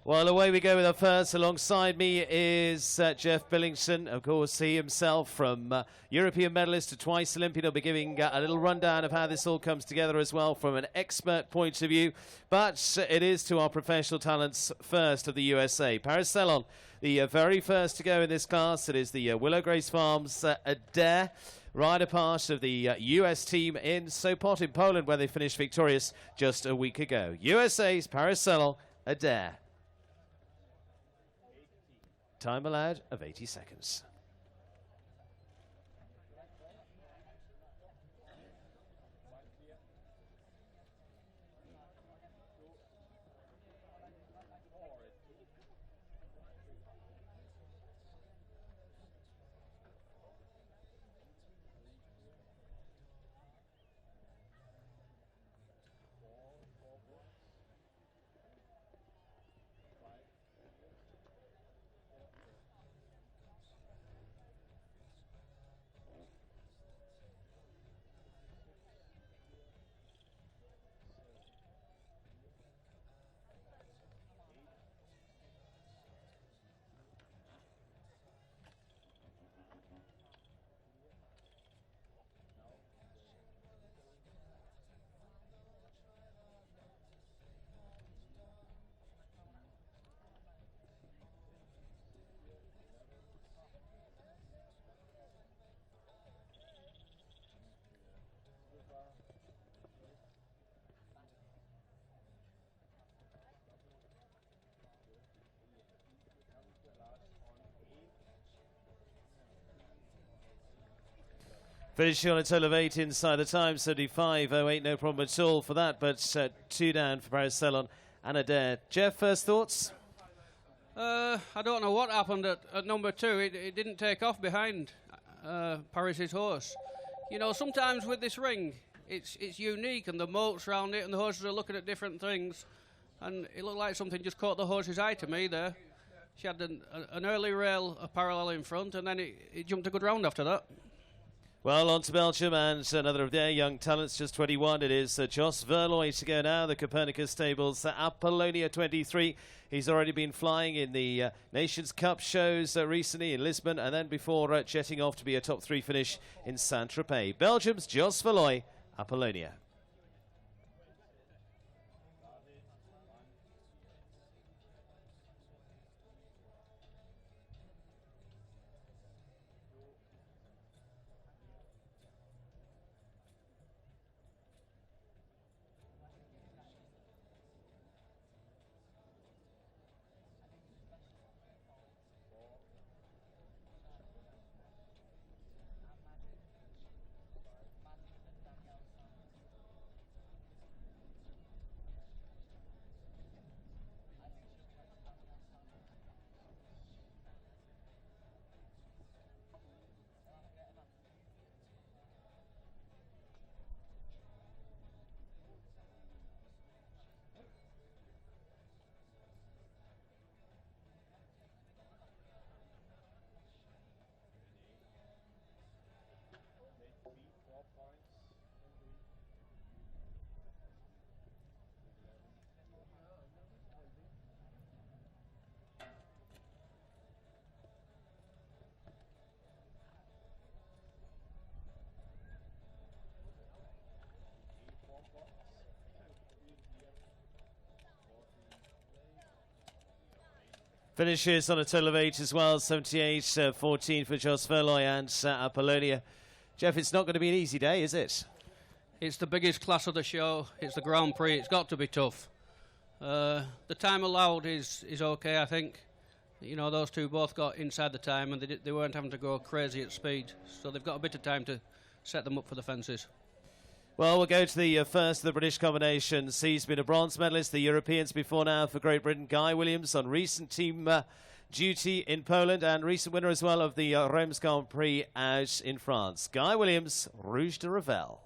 Well, away we go with our first. Alongside me is Jeff Billington. Of course, he himself from European medalist to twice Olympian. He'll be giving a little rundown of how this all comes together as well from an expert point of view. But it is to our professional talents first of the USA. Paris-Cellon, the very first to go in this class. It is the Willow Grace Farms Adair. Rider part of the US team in Sopot in Poland, where they finished victorious just a week ago. USA's Paris-Cellon Adair. Time allowed of 80 seconds. Finishing on a total of 8 inside the time, 75.08, no problem at all for that, but 2 down for Paris-Cellon and Adair. Jeff, first thoughts? I don't know what happened at number 2. It didn't take off behind Paris's horse. You know, sometimes with this ring, it's unique, and the moats around it, and the horses are looking at different things, and it looked like something just caught the horse's eye to me there. She had an early rail, a parallel in front, and then it jumped a good round after that. Well, on to Belgium and another of their young talents, just 21. It is Jos Verlooy to go now, the Copernicus Stables, Apollonia 23. He's already been flying in the Nations Cup shows recently in Lisbon, and then before jetting off to be a top 3 finish in Saint-Tropez. Belgium's Jos Verlooy, Apollonia. Finishes on a total of 8 as well, 78.14 for Jos Verlooy and Apollonia. Jeff, it's not going to be an easy day, is it? It's the biggest class of the show. It's the Grand Prix. It's got to be tough. The time allowed is okay, I think. You know, those two both got inside the time, and they weren't having to go crazy at speed. So they've got a bit of time to set them up for the fences. Well, we'll go to the first of the British combinations. He's been a bronze medalist, the Europeans before now for Great Britain. Guy Williams on recent team duty in Poland and recent winner as well of the Reims Grand Prix out in France. Guy Williams, Rouge de Revel.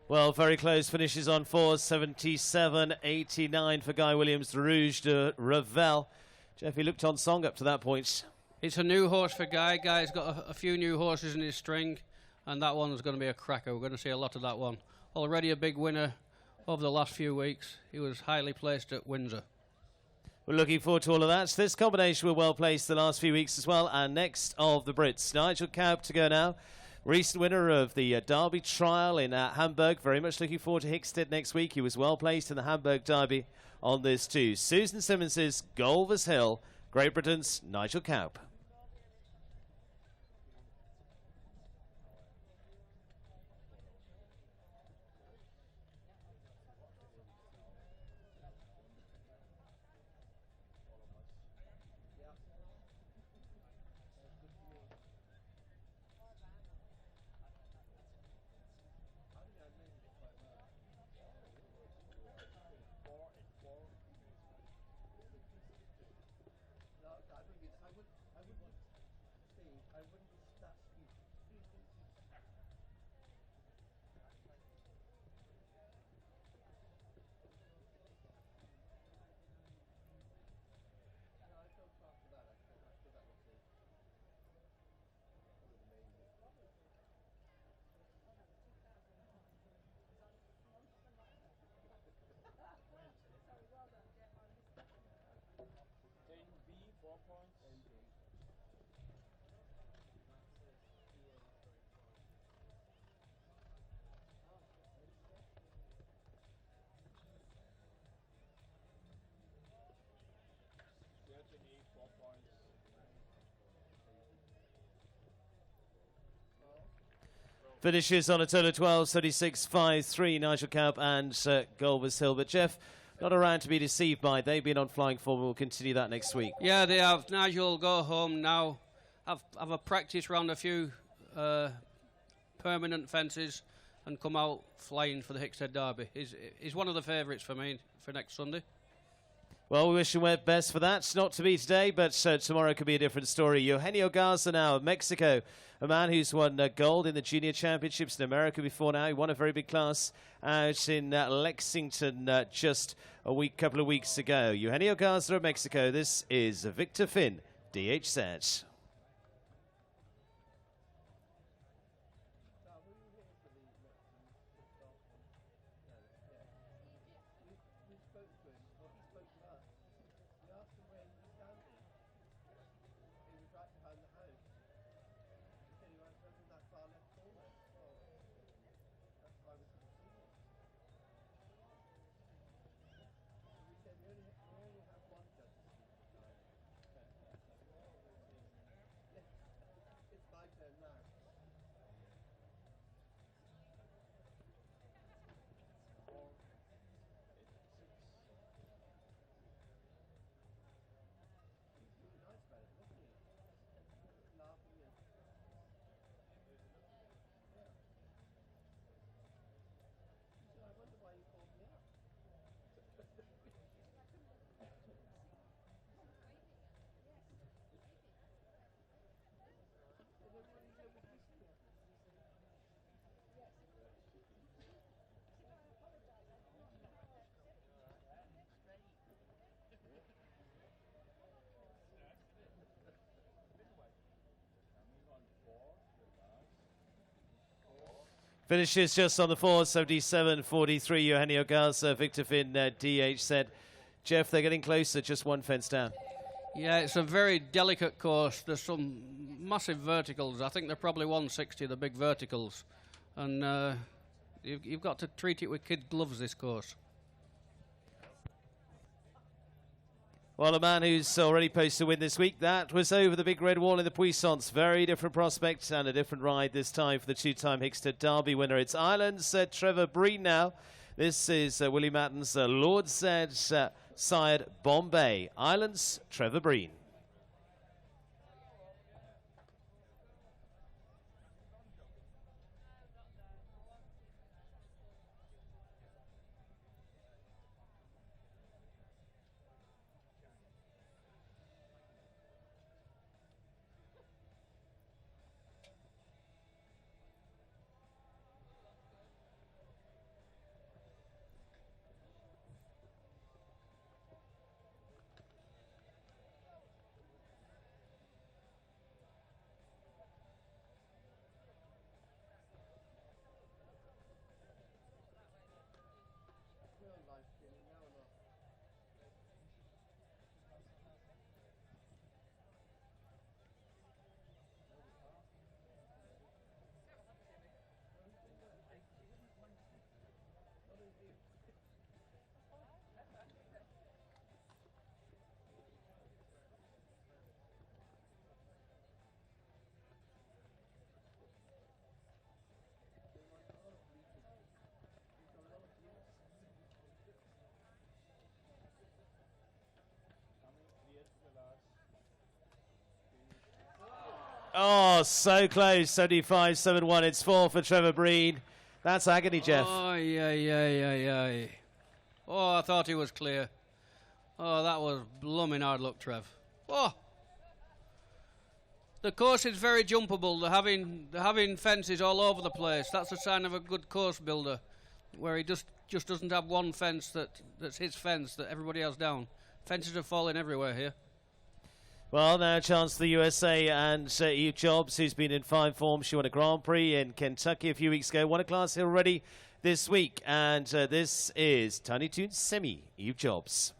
Well, very close finishes on 4:77.89 for Guy Williams, the Rouge de Revel. Jeff, he looked on song up to that point. It's a new horse for Guy. Guy's got a few new horses in his string, and that one's going to be a cracker. We're going to see a lot of that one. Already a big winner over the last few weeks. He was highly placed at Windsor. We're looking forward to all of that. This combination were well placed the last few weeks as well. And next of the Brits, Nigel Cowp to go now. Recent winner of the Derby trial in Hamburg. Very much looking forward to Hickstead next week. He was well placed in the Hamburg Derby on this too. Susan Simmons's Golvers Hill, Great Britain's Nigel Cowp. Finishes on a total of 12:36.53, Nigel Cowp and Golvers Hill. But Jeff, not around to be deceived by. They've been on flying form. We'll continue that next week. Yeah, they have. Nigel will go home now. Have a practice round a few permanent fences and come out flying for the Hickstead Derby. He's one of the favourites for me for next Sunday. Well, we wish him best for that. Not to be today, but tomorrow could be a different story. Eugenio Garza now of Mexico, a man who's won gold in the junior championships in America before now. He won a very big class out in Lexington just a couple of weeks ago. Eugenio Garza of Mexico. This is Victor Finn, DHZ. Finishes just on the 4:77.43. Eugenio Garza, Victor Finn, DHZ. Jeff, they're getting closer, just one fence down. Yeah, it's a very delicate course. There's some massive verticals. I think they're probably 160, the big verticals. And you've got to treat it with kid gloves, this course. Well, a man who's already posted a win this week, that was over the big red wall in the Puissance. Very different prospect and a different ride this time for the two-time Hickstead Derby winner. It's Ireland's Trevor Breen now. This is Willie Matten's Lord Zed's sired Bombay. Ireland's Trevor Breen. Oh, so close. 75-7-1. It's 4 for Trevor Breen. That's agony, Jeff. Oh, yeah. Oh, I thought he was clear. Oh, that was blooming hard luck, Trev. Oh! The course is very jumpable. They're having fences all over the place. That's a sign of a good course builder, where he just doesn't have one fence that's his fence that everybody else down. Fences are falling everywhere here. Well, now a chance for the USA and Eve Jobs, who's been in fine form. She won a Grand Prix in Kentucky a few weeks ago, won a Class Hill already this week. And this is Tiny Toons Semi, Eve Jobs.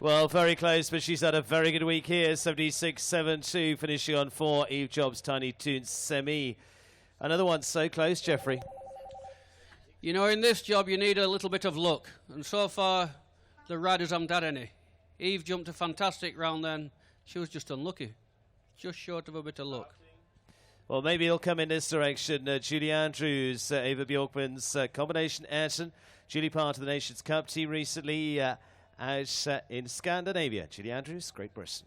Well, very close, but she's had a very good week here. 76-7-2, finishing on 4. Eve Jobs, Tiny Toons Semi. Another one so close, Jeffrey. You know, in this job, you need a little bit of luck. And so far, the riders haven't had any. Eve jumped a fantastic round then. She was just unlucky. Just short of a bit of luck. Well, maybe he'll come in this direction. Julie Andrews, Ava Bjorkman's combination Ayrton. Julie part of the Nations Cup team recently out in Scandinavia. Julie Andrews, Great Britain.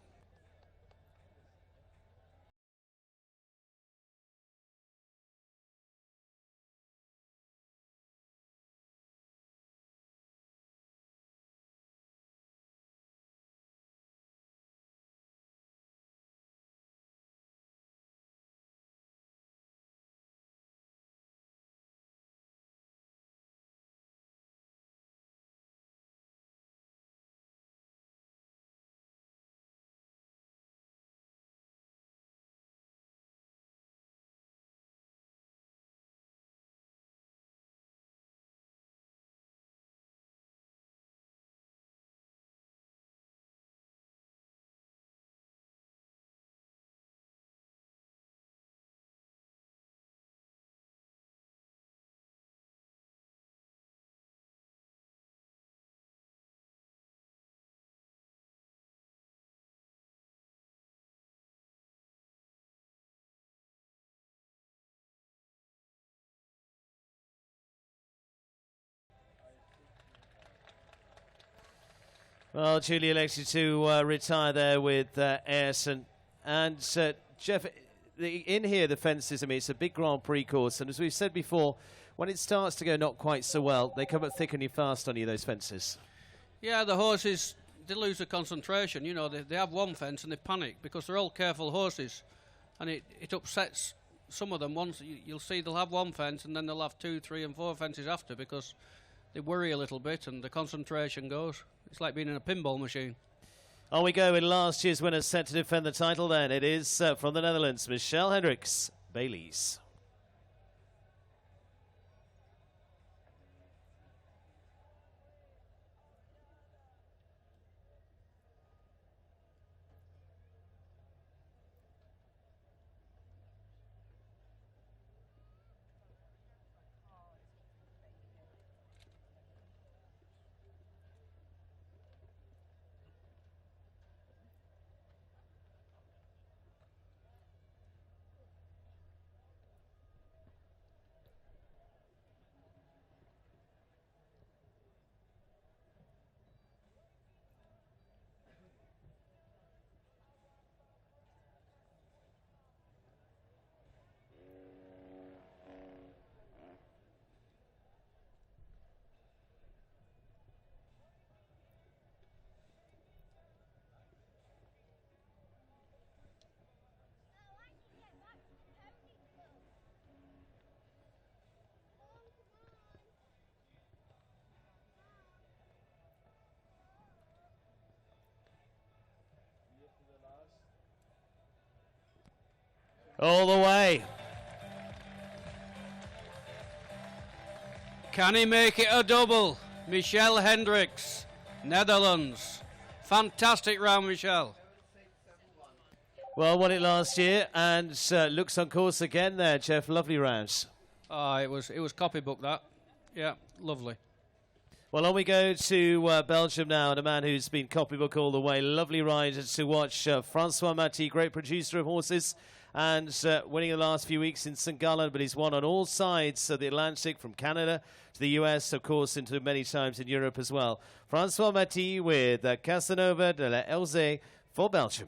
Well, Julie elected to retire there with Ayrton. And Jeff, in here, the fences, I mean, it's a big Grand Prix course. And as we've said before, when it starts to go not quite so well, they come up thick and fast on you, those fences. Yeah, the horses, they lose their concentration. You know, they have one fence and they panic because they're all careful horses. And it upsets some of them. Once you'll see they'll have one fence and then they'll have 2, 3 and 4 fences after because they worry a little bit and the concentration goes. It's like being in a pinball machine. On we go with last year's winner set to defend the title then. It is from the Netherlands, Michelle Hendricks, Baileys. All the way. Can he make it a double? Michel Hendricks, Netherlands. Fantastic round, Michel. Well, won it last year and looks on course again there, Jeff. Lovely rounds. Oh, it was copybook, that. Yeah, lovely. Well, on we go to Belgium now, and a man who's been copybook all the way. Lovely ride to watch. Francois Maty, great producer of horses, and winning the last few weeks in St. Gallen, but he's won on all sides of the Atlantic, from Canada to the US, of course, into many times in Europe as well. Francois Maty with Casanova de la Elze for Belgium.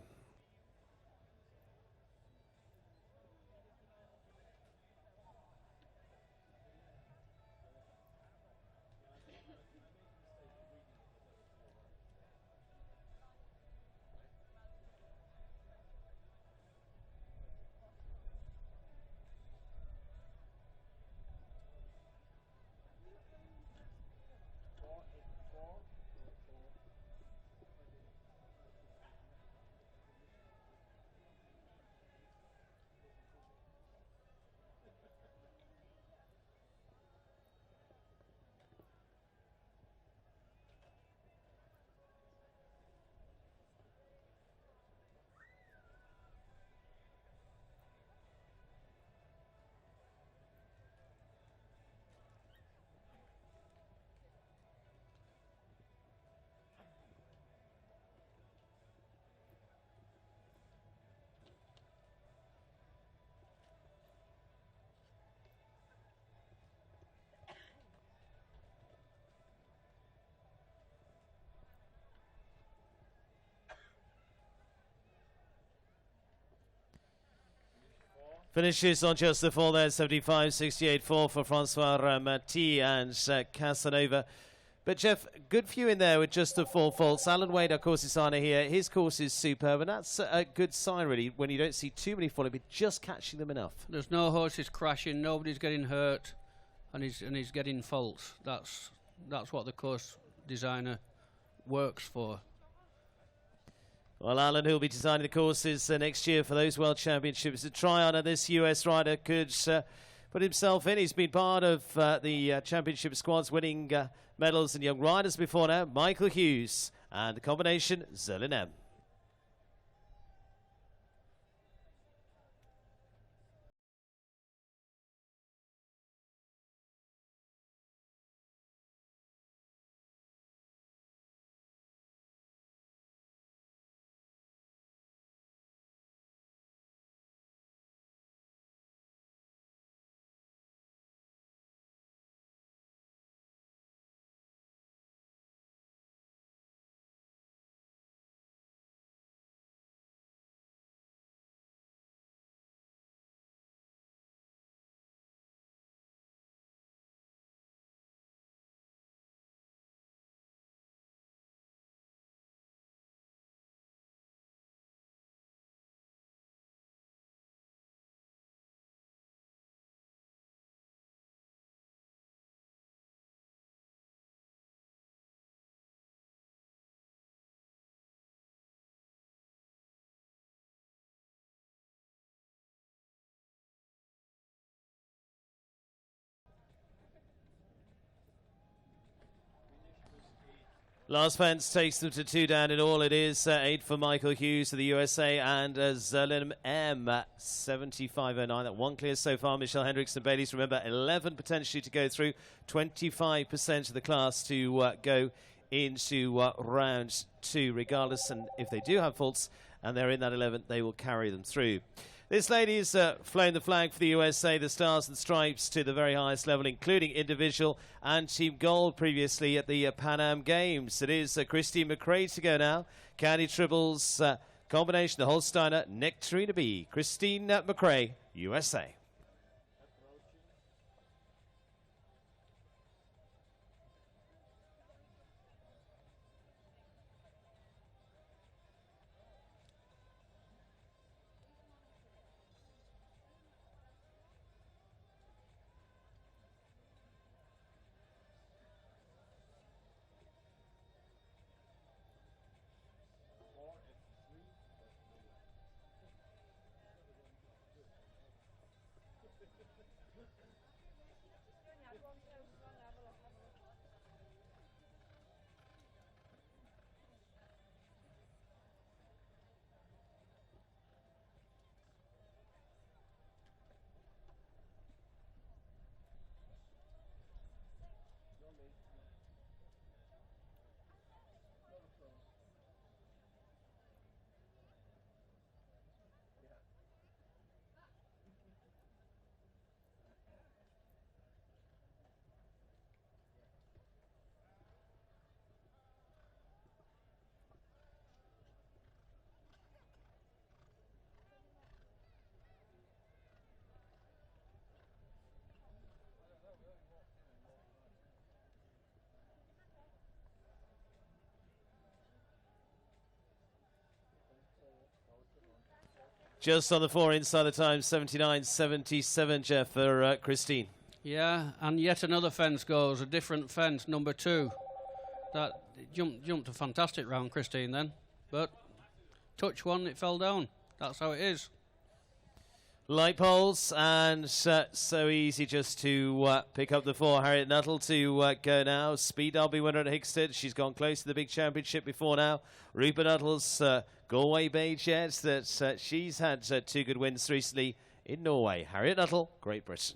Finishes on just the fall there, 75-68-4 for Francois Maty and Casanova. But, Jeff, good few in there with just the 4 faults. Alan Wade, our course designer here, his course is superb, and that's a good sign, really, when you don't see too many falling, but just catching them enough. There's no horses crashing, nobody's getting hurt, and he's getting faults. That's what the course designer works for. Well, Alan, who'll be designing the courses next year for those World Championships, to try on this US rider could put himself in. He's been part of the championship squads, winning medals in young riders before now. Michael Hughes and the combination Zerlinem. Last fence takes them to 2 down in all. It is 8 for Michael Hughes of the USA and Zerlinem M 75.09. That one clear so far. Michel Hendricks and Bailey's. Remember, 11 potentially to go through. 25% of the class to go into round 2, regardless. And if they do have faults and they're in that 11, they will carry them through. This lady is flown the flag for the USA, the Stars and Stripes, to the very highest level, including individual and team gold previously at the Pan Am Games. It is Christine McRae to go now. County Tribbles combination, the Holsteiner, Nectarina B. Christine McRae, USA. Just on the floor inside the time, 79.77, Jeff, for Christine. Yeah, and yet another fence goes, a different fence, number 2. That jumped a fantastic round, Christine, then. But touch one, it fell down. That's how it is. Light poles, and so easy just to pick up the 4. Harriet Nuttall to go now. Speed Derby winner at Hickstead. She's gone close to the big championship before now. Rupert Nuttall's Galway Bay Jet, that she's had 2 good wins recently in Norway. Harriet Nuttall, Great Britain.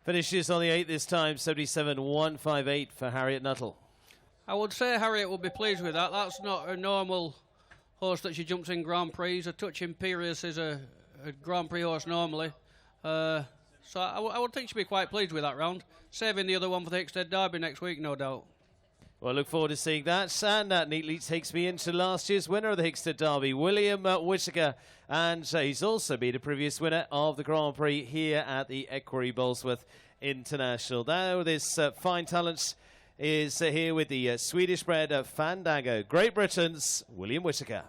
Finishes on the 8 this time, 77.158 for Harriet Nuttall. I would say Harriet will be pleased with that. That's not a normal horse that she jumps in Grand Prix. A touch imperious is a Grand Prix horse normally. So I would think she'll be quite pleased with that round. Saving the other one for the Hickstead Derby next week, no doubt. Well, I look forward to seeing that. And that neatly takes me into last year's winner of the Hickstead Derby, William Whittaker. And he's also been a previous winner of the Grand Prix here at the Equerry Bolesworth International. Now this fine talent is here with the Swedish bred Fandango, Great Britain's William Whittaker.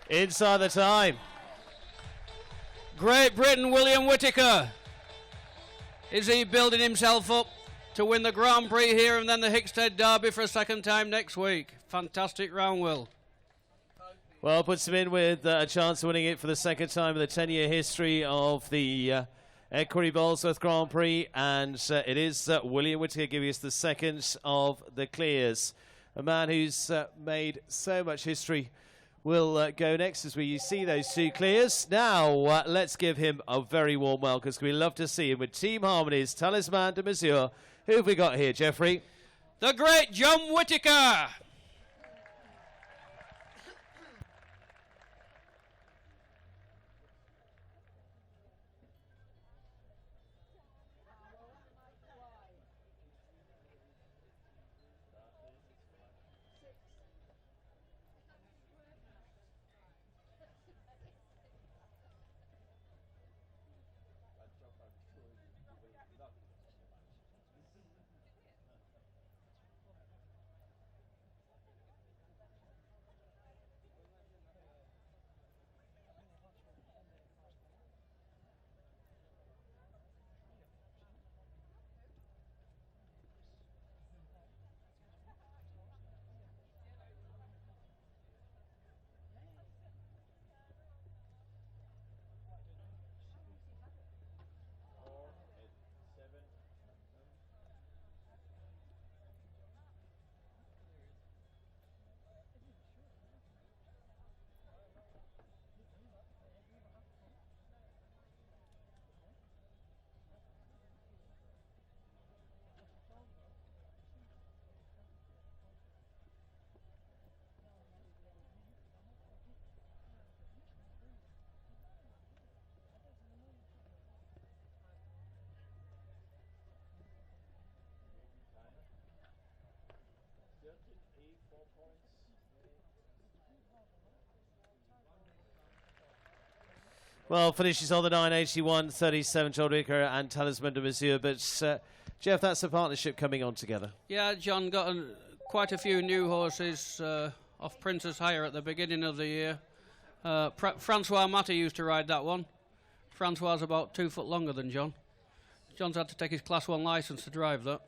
Inside the time. Great Britain, William Whittaker. Is he building himself up to win the Grand Prix here and then the Hickstead Derby for a second time next week? Fantastic round, Will. Well, puts him in with a chance of winning it for the second time in the 10-year history of the Equerry Bolesworth Grand Prix, and it is William Whittaker giving us the second of the clears. A man who's made so much history will go next as we see those two clears. Now, let's give him a very warm welcome, because we love to see him with Team Harmony's Talisman de Mesure. Who have we got here, Jeffrey? The great John Whittaker. Well, finishes on the 981, 37, John Whittaker and Talisman de Mesure. But, Jeff, that's a partnership coming on together. Yeah, John got quite a few new horses off Princess Hire at the beginning of the year. Francois Matter used to ride that one. Francois is about 2 foot longer than John. John's had to take his Class 1 licence to drive that.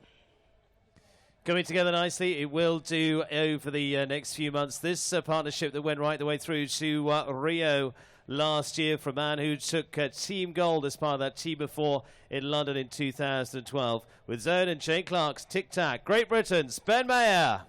Coming together nicely, it will do over the next few months. This partnership that went right the way through to Rio last year for a man who took Team Gold as part of that Team before in London in 2012. With Zone and Shane Clark's Tic Tac. Great Britain's Ben Mayer.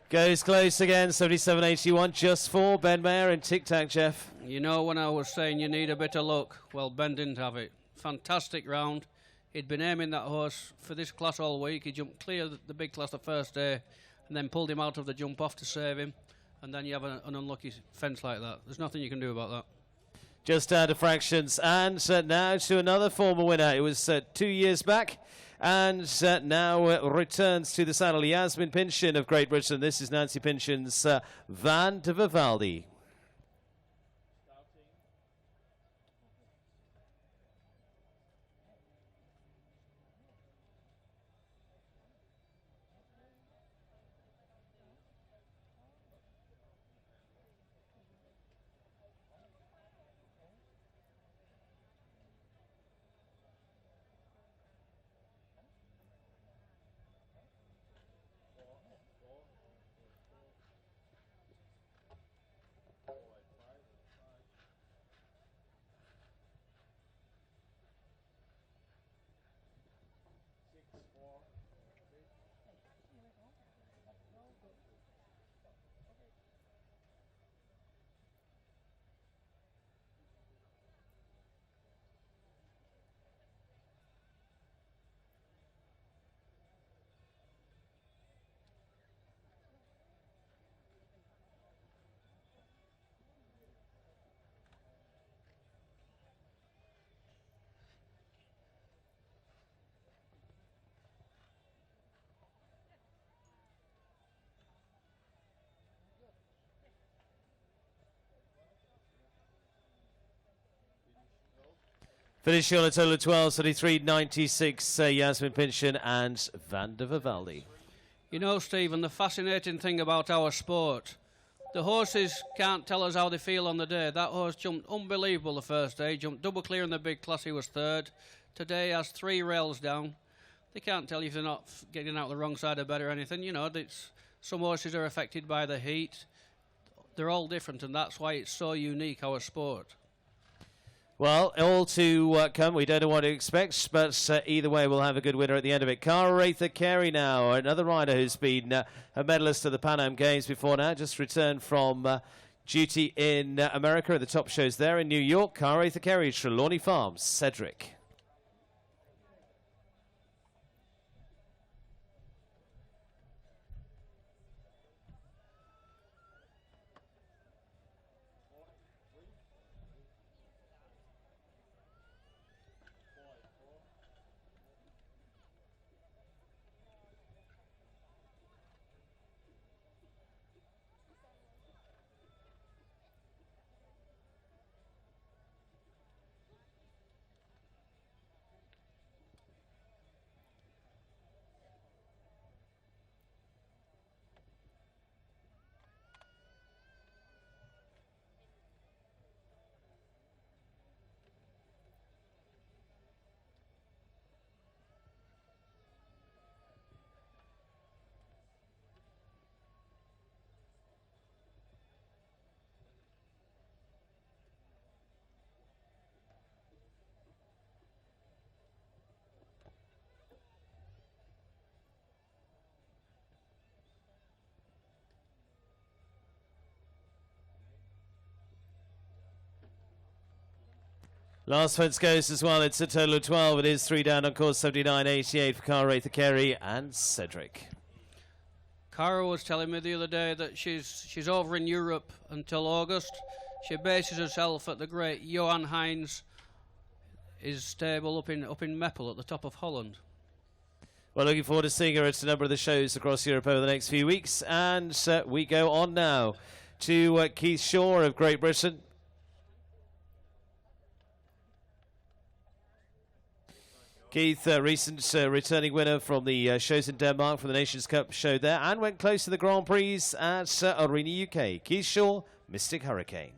Goes close again, 77.81, just for Ben Mayer and Tic Tac, Jeff. You know, when I was saying you need a bit of luck, well, Ben didn't have it. Fantastic round. He'd been aiming that horse for this class all week. He jumped clear of the big class the first day and then pulled him out of the jump off to save him. And then you have an unlucky fence like that. There's nothing you can do about that. Just out of fractions. And now to another former winner. It was 2 years back. And now returns to the saddle Yasmin Pinchin of Great Britain. This is Nancy Pinchin's Van de Vivaldi. Finishing on a total of 12:33.96, Yasmin Pinchin and Van der Vivaldi. You know, Stephen, the fascinating thing about our sport, the horses can't tell us how they feel on the day. That horse jumped unbelievable the first day, jumped double clear in the big class, he was third. Today has 3 rails down. They can't tell you if they're not getting out the wrong side of bed or anything. You know, some horses are affected by the heat. They're all different, and that's why it's so unique, our sport. Well, all to come. We don't know what to expect, but either way, we'll have a good winner at the end of it. Equerry now, another rider who's been a medalist at the Pan Am Games before now, just returned from duty in America at the top shows there in New York. Equerry, Trelawney Farms, Cedric. Last fence goes as well. It's a total of 12. It is 3 down on course 79.88 for Equerry and Cedric. Cara was telling me the other day that she's over in Europe until August. She bases herself at the great Johan Heinz, his stable up in Meppel at the top of Holland. Well, looking forward to seeing her at a number of the shows across Europe over the next few weeks. And we go on now to Keith Shaw of Great Britain. Keith, recent returning winner from the shows in Denmark from the Nations Cup show there, and went close to the Grand Prix at Arena UK. Keith Shaw, Mystic Hurricane.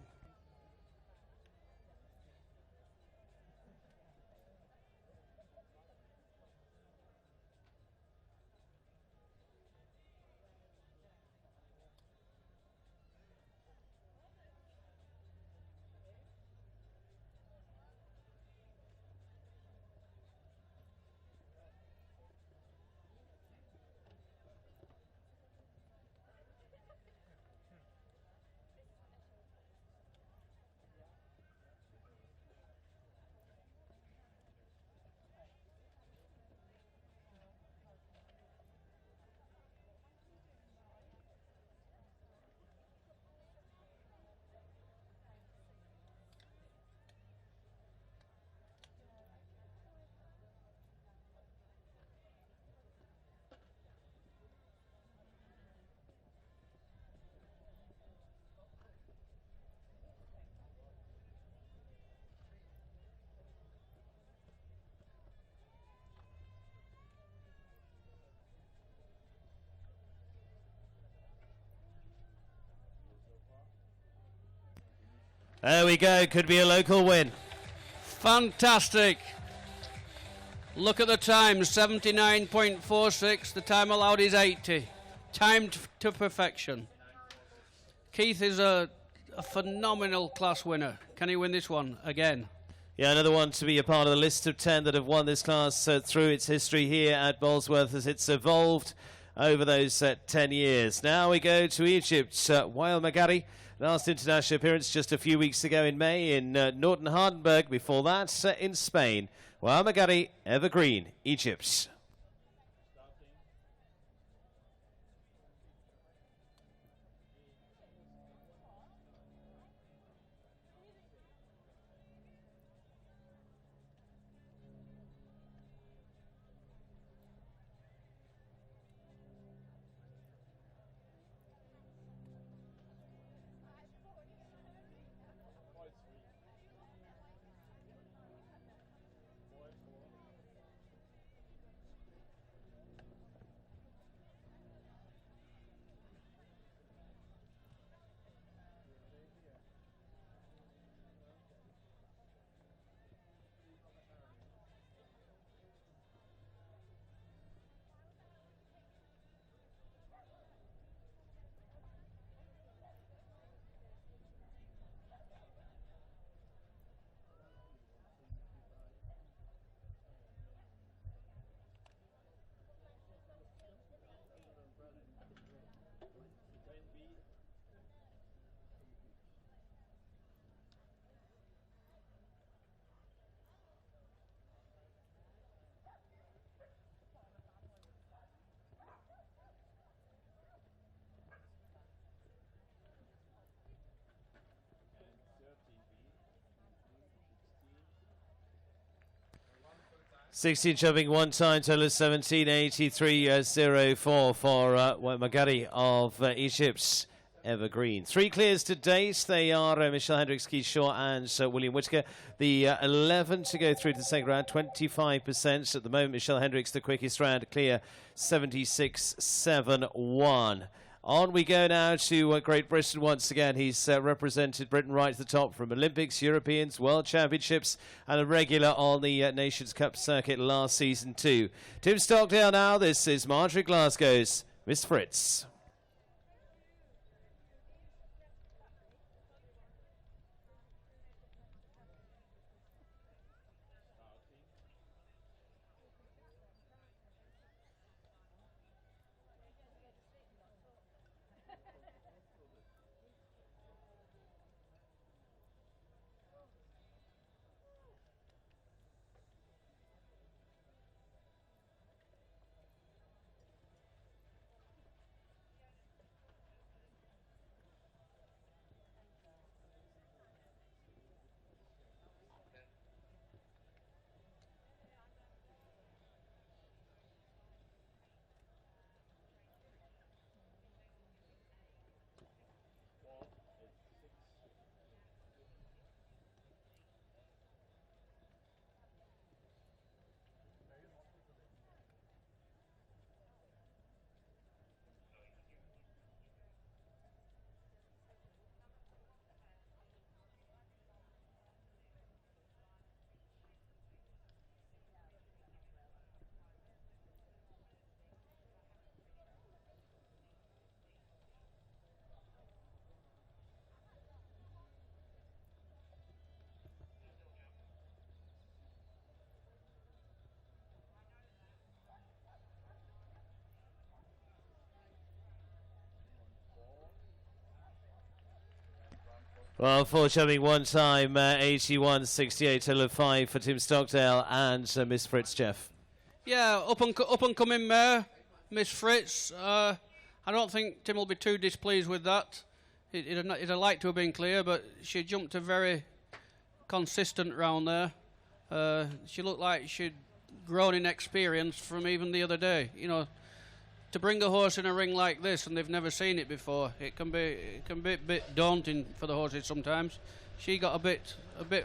There we go, could be a local win. Fantastic. Look at the time, 79.46. The time allowed is 80. Timed to perfection. Keith is a phenomenal class winner. Can he win this one again? Yeah, another one to be a part of the list of 10 that have won this class through its history here at Bolesworth as it's evolved over those 10 years. Now we go to Egypt. Wael Magari, last international appearance just a few weeks ago in May in Norton Hardenberg. Before that, in Spain. Wael Magari, Evergreen, Egypt. 16 jumping one time, total of 17.83.04 for Magari of Egypt. Evergreen. 3 clears to date. They are Michelle Hendricks, Keith Shaw and William Whitaker. The 11 to go through to the second round, 25%. At the moment, Michelle Hendricks, the quickest round, clear 76.71. On we go now to Great Britain once again. He's represented Britain right to the top from Olympics, Europeans, World Championships, and a regular on the Nations Cup circuit last season too. Tim Stockdale now. This is Marjorie Glasgow's Miss Fritz. Well, 4 jumping one time, 81.68, total of 5 for Tim Stockdale and Miss Fritz, Jeff. Yeah, up and coming mare, Miss Fritz. I don't think Tim will be too displeased with that. He'd have liked to have been clear, but she jumped a very consistent round there. She looked like she'd grown in experience from even the other day. You know, to bring a horse in a ring like this and they've never seen it before, it can be a bit daunting for the horses sometimes. She got a bit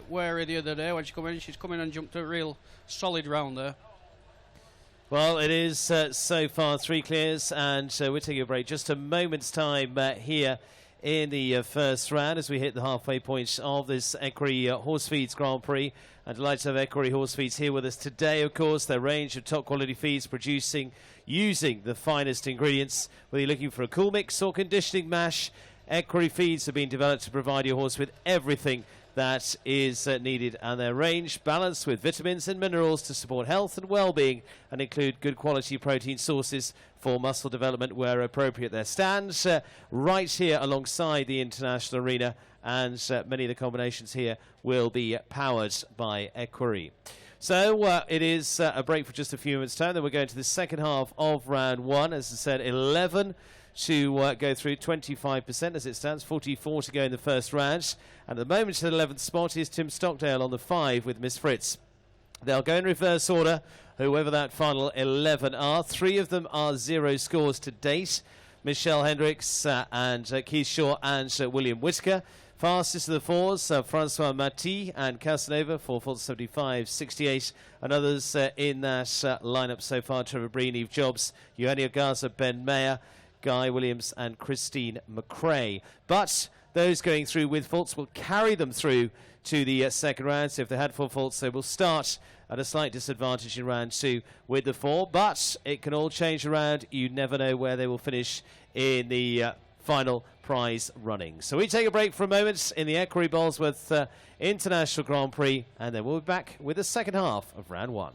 wary the other day when she come in. She's come in and jumped a real solid round there. Well, it is so far 3 clears, and we're taking a break. Just a moment's time here in the first round as we hit the halfway point of this Equerry Horse Feeds Grand Prix. I'm delighted to have Equerry Horse Feeds here with us today, of course. Their range of top quality feeds using the finest ingredients. Whether you're looking for a cool mix or conditioning mash, Equerry Feeds have been developed to provide your horse with everything that is needed, and their range balanced with vitamins and minerals to support health and well-being and include good quality protein sources for muscle development where appropriate. Their stands right here alongside the international arena, and many of the combinations here will be powered by Equerry. So it is a break for just a few minutes' time. Then we're going to the second half of round 1. As I said, 11 to go through, 25% as it stands, 44 to go in the first round. And at the moment, at the 11th spot is Tim Stockdale on the 5 with Miss Fritz. They'll go in reverse order, whoever that final 11 are. 3 of them are 0 scores to date. Michelle Hendricks and Keith Shaw and William Whitaker. Fastest of the 4s, Francois Mati and Casanova, 4:75.68. And others in that lineup so far, Trevor Breen, Eve Jobs, Eugenio Garza, Ben Mayer, Guy Williams and Christine McRae. But those going through with faults will carry them through to the second round. So if they had 4 faults, they will start at a slight disadvantage in round 2 with the 4. But it can all change around. You never know where they will finish in the final prize running. So we take a break for a moment in the Equerry Bolesworth International Grand Prix, and then we'll be back with the second half of round 1.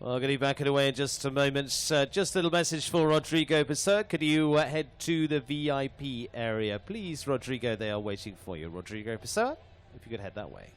Well, getting back away in just a moment. Just a little message for Rodrigo Pessoa. Could you head to the VIP area, please, Rodrigo? They are waiting for you. Rodrigo Pessoa, if you could head that way.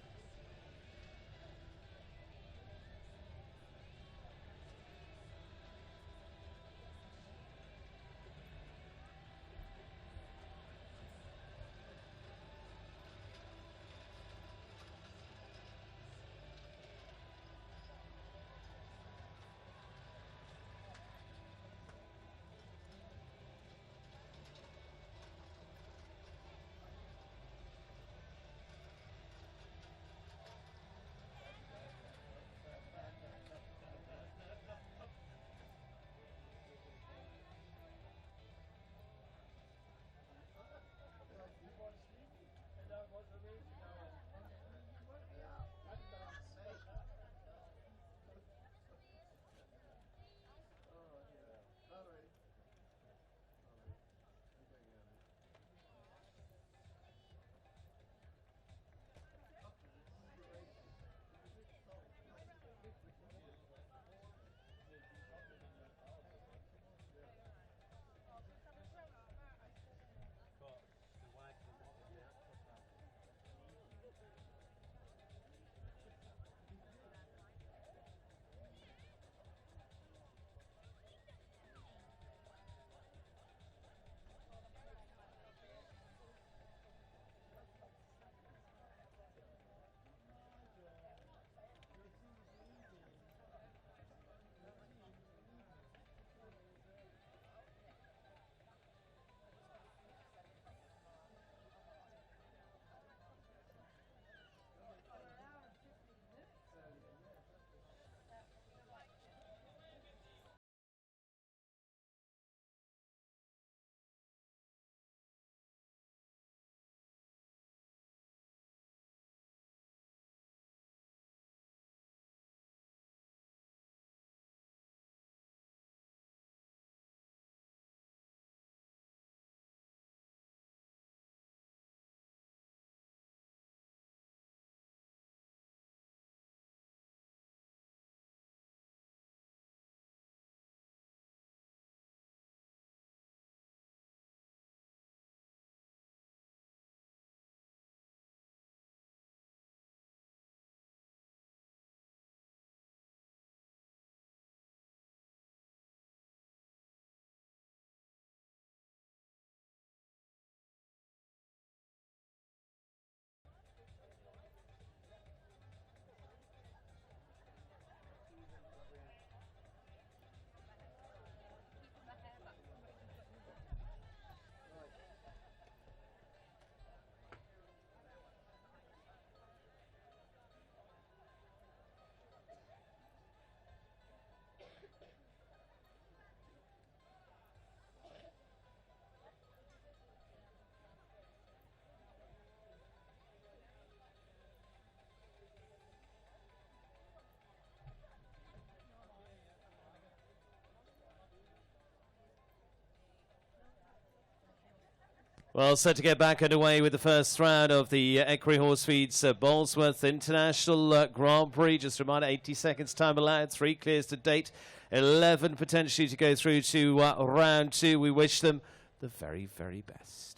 Well, set to get back underway with the first round of the Equerry Horse Feeds Bolesworth International Grand Prix. Just a reminder, 80 seconds time allowed, 3 clears to date, 11 potentially to go through to round 2. We wish them the very, very best.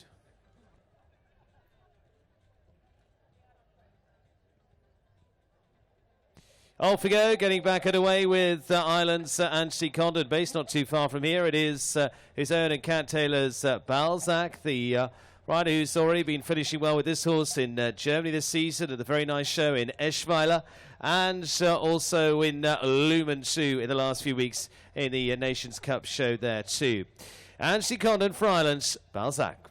Off we go, getting back underway with Ireland's Anthony Condon, based not too far from here. It is his own and Cat Taylor's Balzac, the rider who's already been finishing well with this horse in Germany this season at the very nice show in Eschweiler, and also in Lumen too in the last few weeks in the Nations Cup show there too. Anthony Condon for Ireland's Balzac.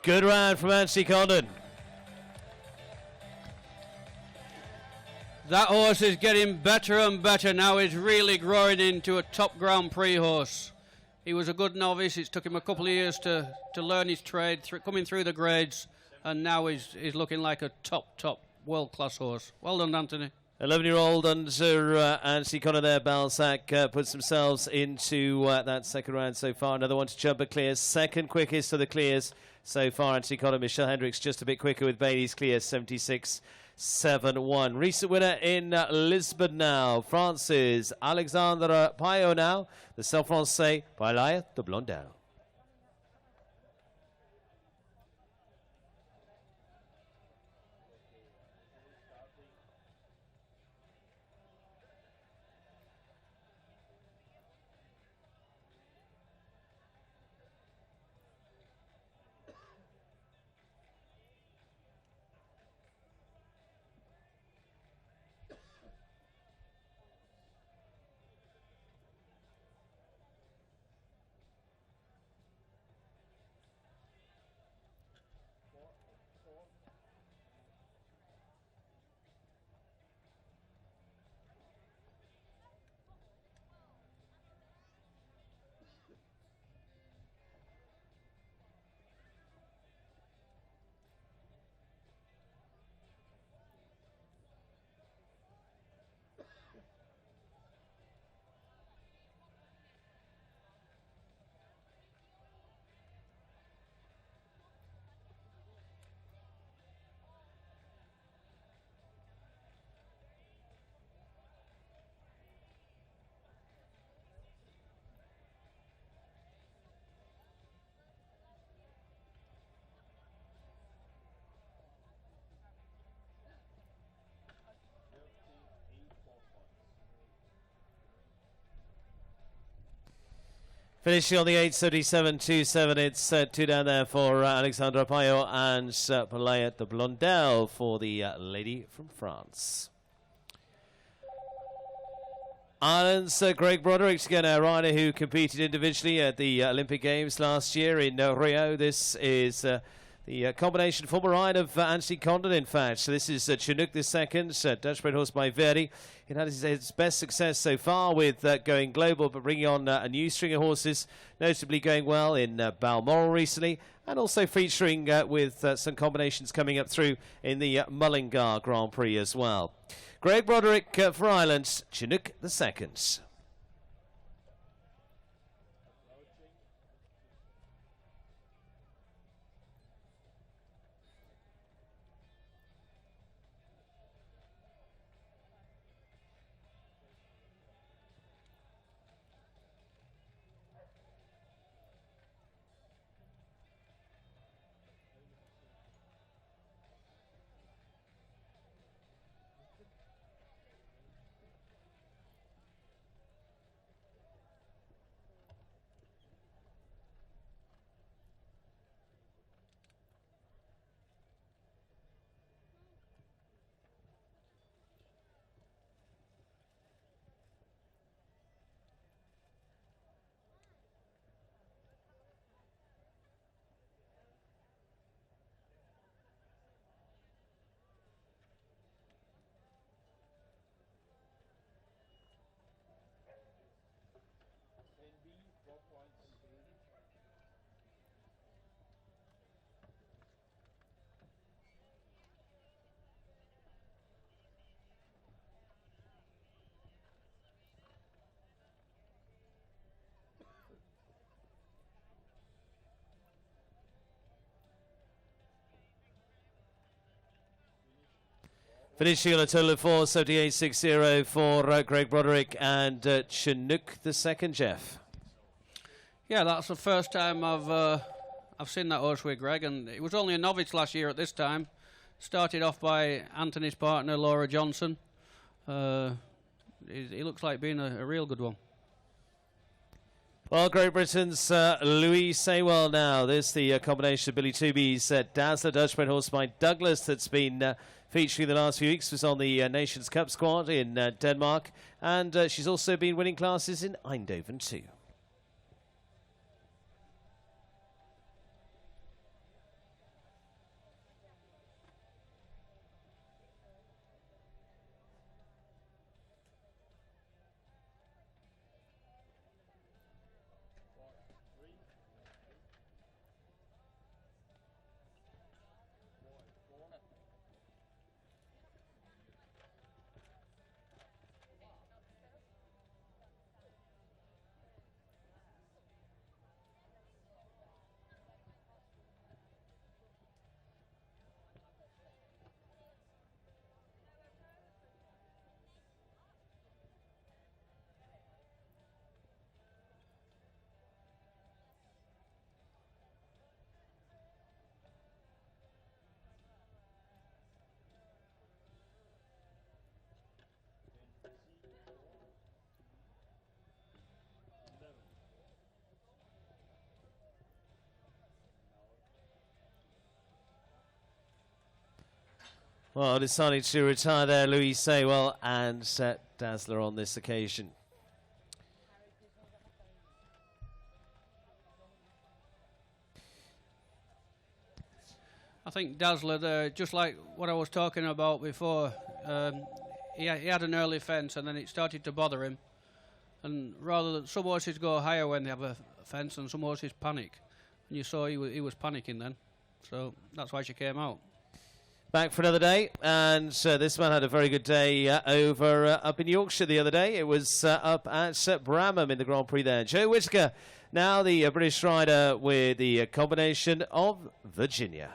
Good round from Anthony Condon. That horse is getting better and better now. He's really growing into a top Grand Prix horse. He was a good novice. It's took him a couple of years to learn his trade, coming through the grades, and now he's looking like a top world-class horse. Well done, Anthony. 11-year-old under Anthony Condon there, Balzac, puts themselves into that second round so far. Another one to Jumper Clears, second quickest of the clears so far. Anthony Condon, Michelle Hendricks just a bit quicker with Bailey's clear, 76.71. Recent winner in Lisbon now, France's Alexandre Payot now, the Saint-Français by Laia de Blondel. Finishing on the 8:37.27, it's 2 down there for Alexandre Payot and Laia de Blondel for the lady from France. Ireland's Greg Broderick's again a rider who competed individually at the Olympic Games last year in Rio. This is the combination former ride of Anthony Condon, in fact. So this is Chinook the second, Dutch bred horse by Verdi. It had his best success so far with going global, but bringing on a new string of horses, notably going well in Balmoral recently, and also featuring with some combinations coming up through in the Mullingar Grand Prix as well. Greg Broderick for Ireland, Chinook the second. Finishing on a total of 4:78.60 for Greg Broderick and Chinook the second, Jeff. Yeah, that's the first time I've seen that horse with Greg, and it was only a novice last year at this time. Started off by Anthony's partner, Laura Johnson. He looks like being a real good one. Well, Great Britain's Louis Saywell now. There's the combination of Billy Tooby's Dazzler, Dutch bred horse by Douglas, that's been featuring the last few weeks, was on the Nations Cup squad in Denmark, and she's also been winning classes in Eindhoven too. Well, deciding to retire there, Louis Saywell and Dazzler on this occasion. I think Dazzler there, just like what I was talking about before, he had an early fence and then it started to bother him. And rather than some horses go higher when they have a fence and some horses panic. And you saw he was panicking then. So that's why she came out. Back for another day, and this man had a very good day over up in Yorkshire the other day. It was up at Bramham in the Grand Prix there. Joe Whittaker, now the British rider with the combination of Virginia.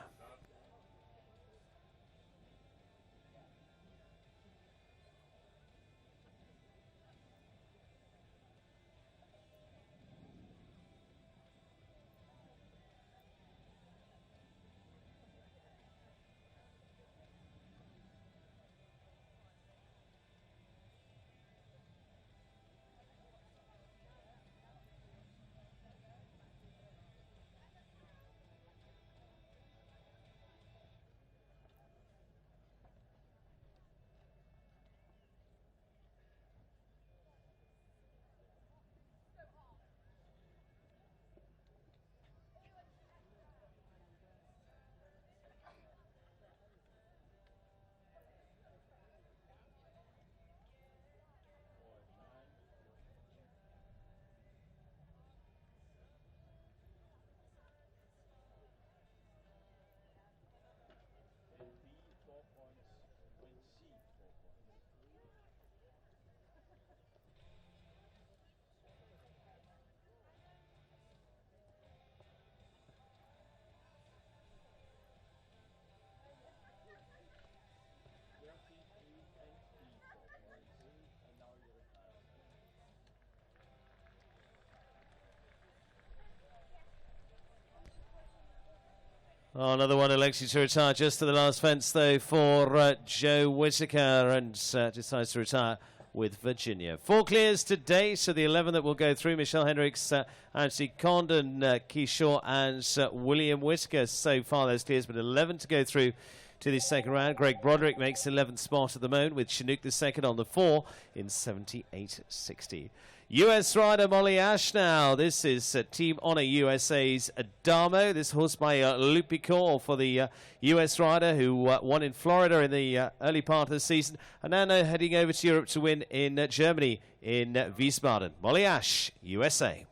Oh, another one elected to retire just to the last fence, though, for Joe Whittaker, and decides to retire with Virginia. 4 clears today, so the 11 that will go through: Michelle Hendricks, Anthony Condon, Keyshaw, and William Whittaker. So far, those clears, but 11 to go through to the second round. Greg Broderick makes 11th spot at the moment, with Chinook the second on the 4 in 78.60. US rider Molly Ash now. This is Team Honor USA's Adamo. This horse by Lupicor for the US rider who won in Florida in the early part of the season. And now heading over to Europe to win in Germany in Wiesbaden. Molly Ash, USA.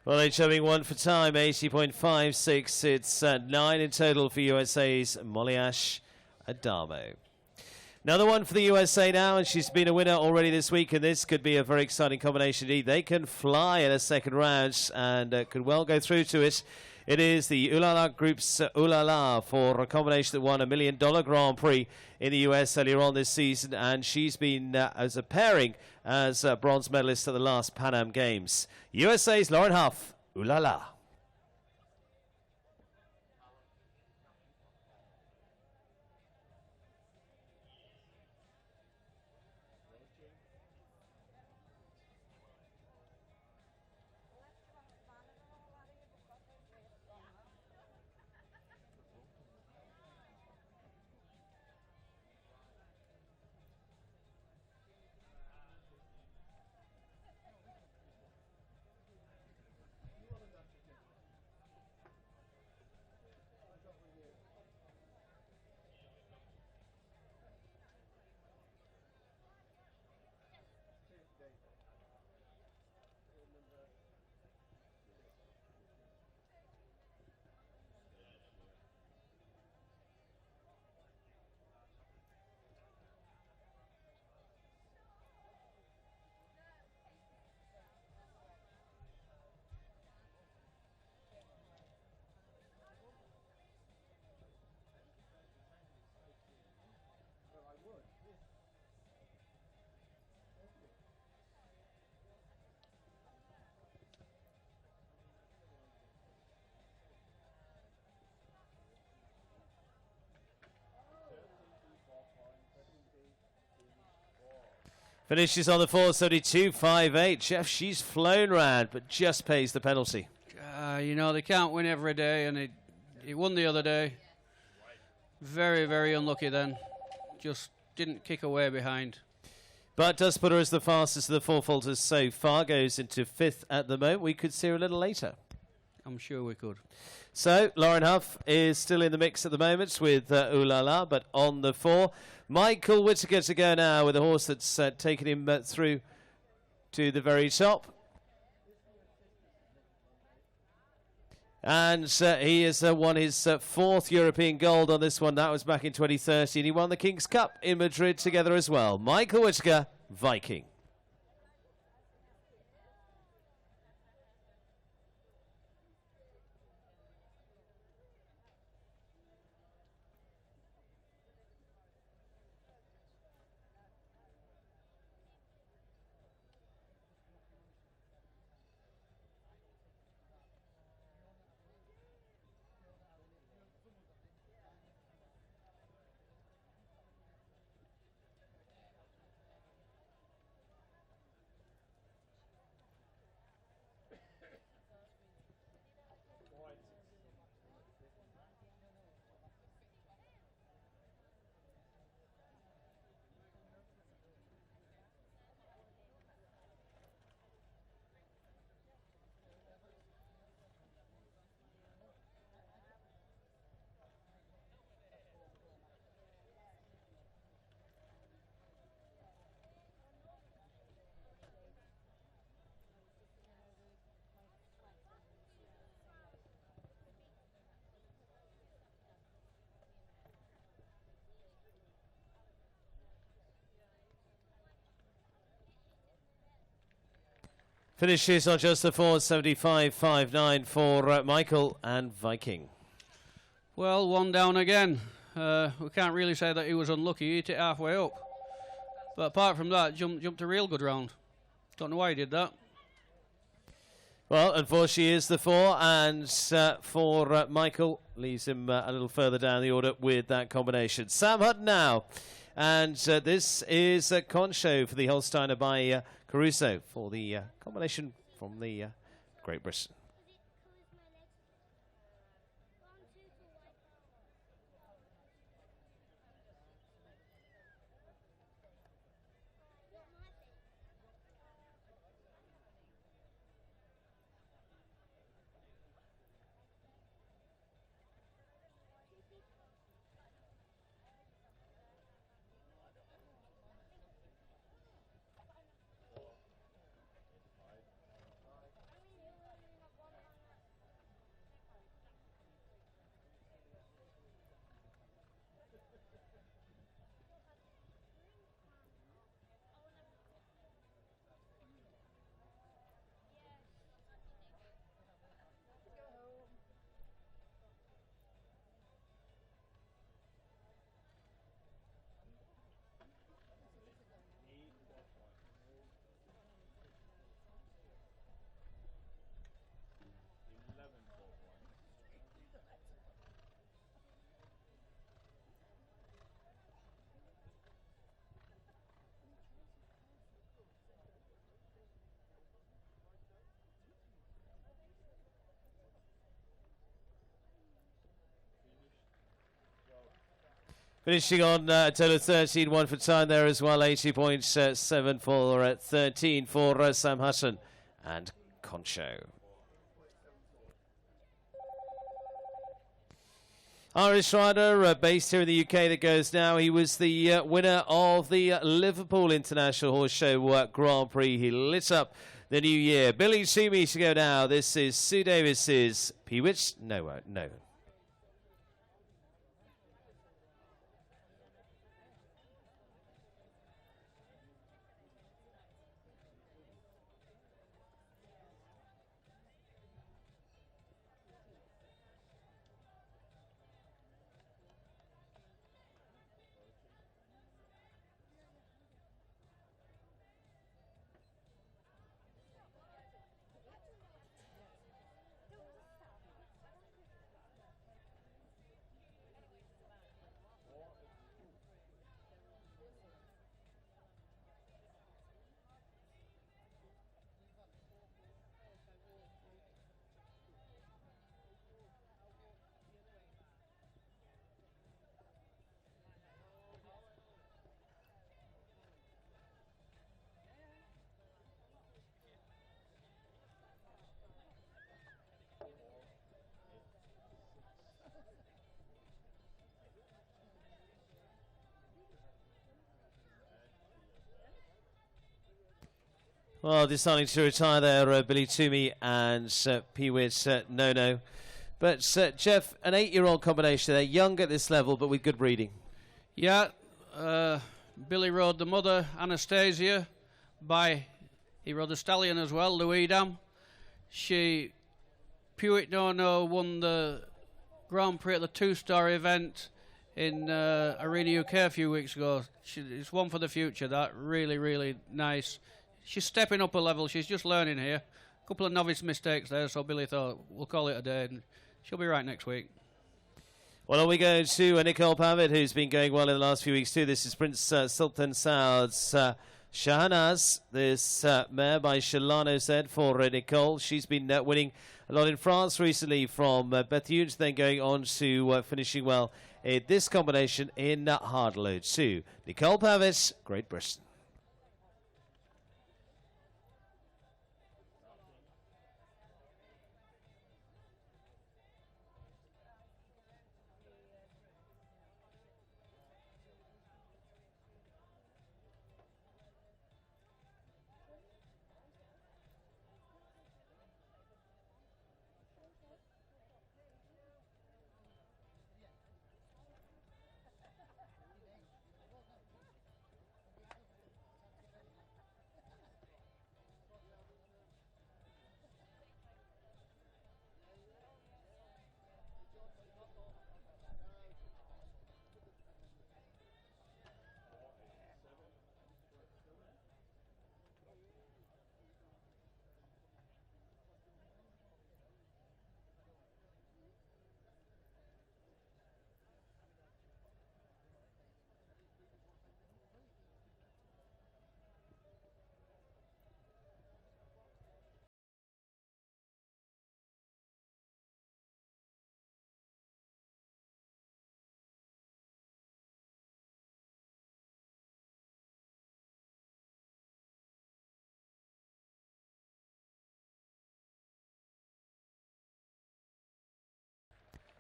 Well, they're showing one for time, 80.56. It's 9 in total for USA's Molly Ash Adamo. Another one for the USA now, and she's been a winner already this week, and this could be a very exciting combination indeed. They can fly in a second round and could well go through to it. It is the Ulala Group's Ulala for a combination that won $1 million Grand Prix in the US earlier on this season, and she's been as a pairing as a bronze medalist at the last Pan Am Games. USA's Lauren Huff, Ulala. Finishes on the 4:72.58. Jeff, she's flown round, but just pays the penalty. You know, they can't win every day, and he won the other day. Very, very unlucky then. Just didn't kick away behind. But does put her as the fastest of the four faulters so far. Goes into 5th at the moment. We could see her a little later. I'm sure we could. So, Lauren Huff is still in the mix at the moment with Ooh La La, but on the 4. Michael Whittaker to go now with a horse that's taken him through to the very top. And he has won his 4th European gold on this one. That was back in 2013. He won the King's Cup in Madrid together as well. Michael Whittaker, Viking. Finishes on just the 4:75.59 for Michael and Viking. Well, one down again. We can't really say that he was unlucky. He hit it halfway up. But apart from that, jumped a real good round. Don't know why he did that. Well, unfortunately, is the 4, and for Michael, leaves him a little further down the order with that combination. Sam Hutton now. And this is Concho for the Holsteiner by Caruso for the combination from the Great Britain. Finishing on a total of 13-1 for time there as well. 80.7 for 13 for Sam Hutton and Concho. Irish rider based here in the UK that goes now. He was the winner of the Liverpool International Horse Show Grand Prix. He lit up the new year. Billy Toomey to go now. This is Sue Davis's Pewitch. No. Well, deciding to retire there, Billy Toomey and Peewit No. But, Jeff, an 8-year-old combination. They're young at this level, but with good breeding. Yeah, Billy rode the mother, Anastasia, he rode the stallion as well, Louidam. Peewit No won the Grand Prix at the two-star event in Arena UK a few weeks ago. It's one for the future, that. Really, really nice. She's stepping up a level. She's just learning here. A couple of novice mistakes there, so Billy thought, we'll call it a day, and she'll be right next week. Well, on we go to Nicole Pavitt, who's been going well in the last few weeks too. This is Prince Sultan Saud's Shahanaz, this mare by Shalano said for Nicole. She's been winning a lot in France recently from Bethune, then going on to finishing well in this combination in Hardload 2. Nicole Pavitt, Great Britain.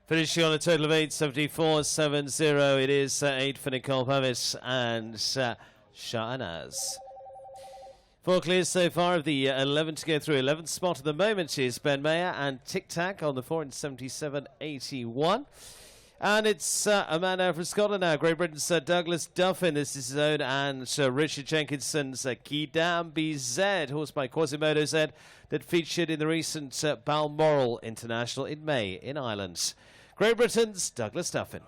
Finishing on a total of 874.70. It is 8 for Nicole Pavitt and Shahanaz. 4 clears so far of the 11 to go through. 11th spot at the moment is Ben Mayer and Tic Tac on the 4 in 77.81. And it's a man out from Scotland now. Great Britain's Douglas Duffin. This is his own. And Richard Jenkinson's Kidam BZ, horse by Quasimodo Z, that featured in the recent Balmoral International in May in Ireland. Great Britain's Douglas Duffin.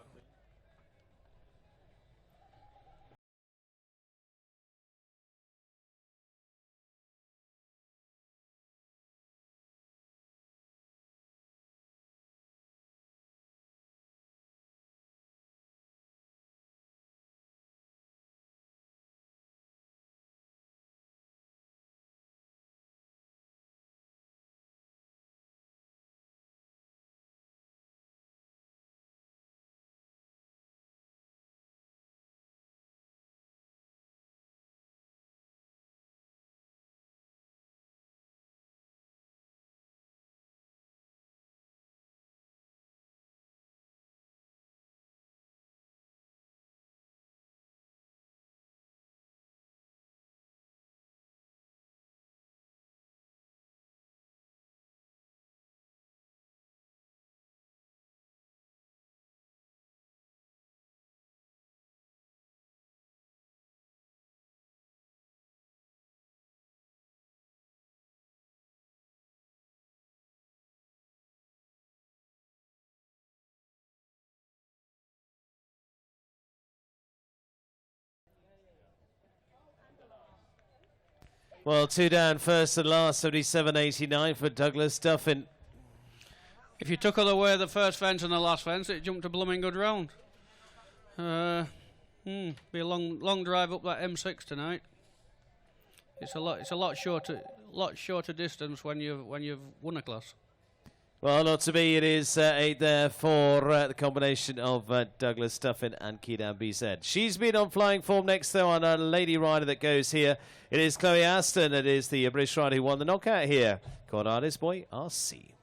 Well, 2 down, first and last, 77.89 for Douglas Duffin. If you took away the first fence and the last fence, it jumped a blooming good round. Be a long drive up that M6 tonight. It's a lot shorter distance when you've won a class. Well, not to be. It is 8 there for the combination of Douglas Duffin and Kidam BZ. She's been on flying form next, though, on a lady rider that goes here. It is Chloe Aston. It is the British rider who won the knockout here. Called Artist Boy RC.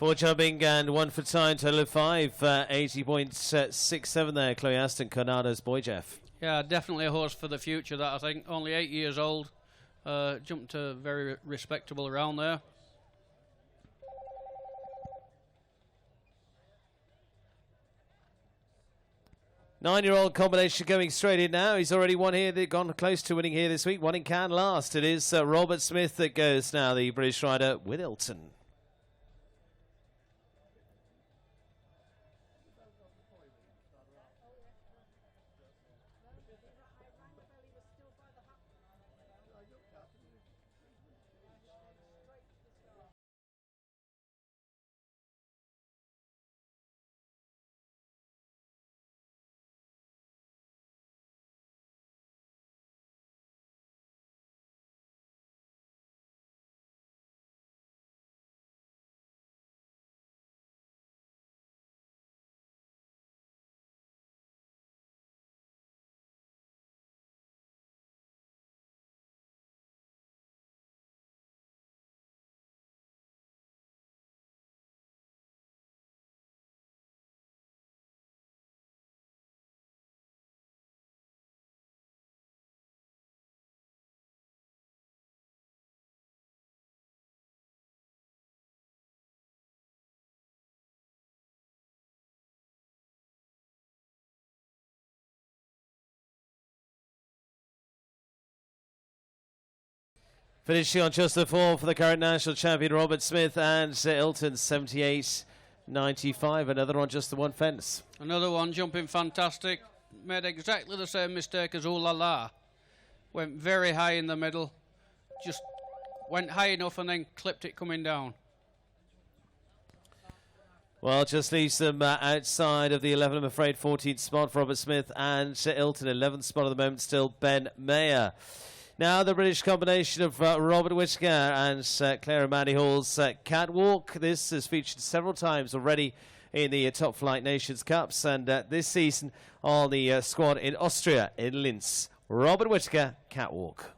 4 jumping and 1 for time, total of 5. 80.67 there, Chloe Aston, Cornado's boy Jeff. Yeah, definitely a horse for the future, that I think. Only 8 years old. Jumped very respectable around there. Nine-year-old combination going straight in now. He's already won here. They've gone close to winning here this week. One in Cannes last. It is Robert Smith that goes now, the British rider with Ilton. Finishing on just the 4 for the current national champion Robert Smith, and Ilton 78.95. Another on just the 1 fence. Another one jumping fantastic. Made exactly the same mistake as Ooh La La. Went very high in the middle. Just went high enough and then clipped it coming down. Well, just leaves them outside of the 11, I'm afraid. 14th spot for Robert Smith and Ilton. 11th spot at the moment still Ben Mayer. Now the British combination of Robert Whittaker and Clara Mandy Hall's Catwalk. This has featured several times already in the Top Flight Nations Cups, and this season on the squad in Austria, in Linz. Robert Whittaker, Catwalk.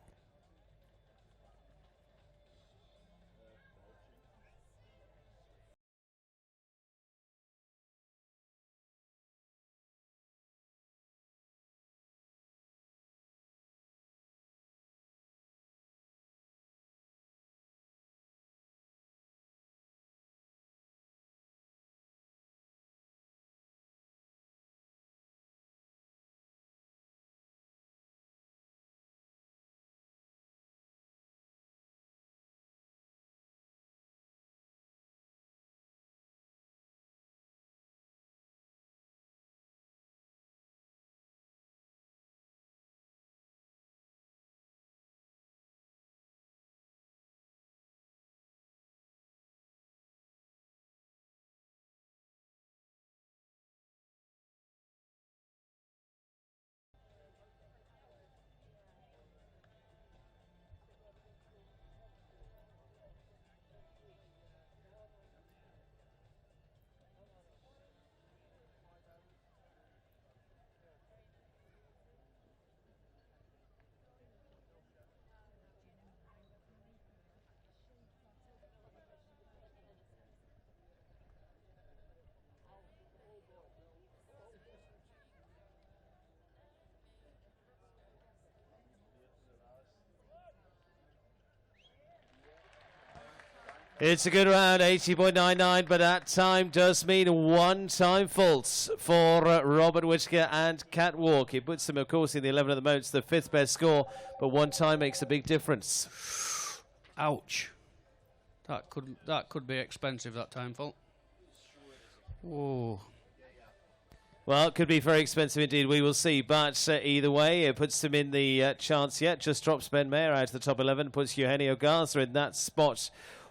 It's a good round, 80.99, but that time does mean 1 time fault for Robert Whittaker and Catwalk. It puts him, of course, in the 11 at the moment. It's the 5th best score, but 1 time makes a big difference. Ouch. That could be expensive, that time fault. Whoa. Well, it could be very expensive indeed, we will see. But either way, it puts him in the chance yet. Just drops Ben Mayer out of the top 11, puts Eugenio Garza in that spot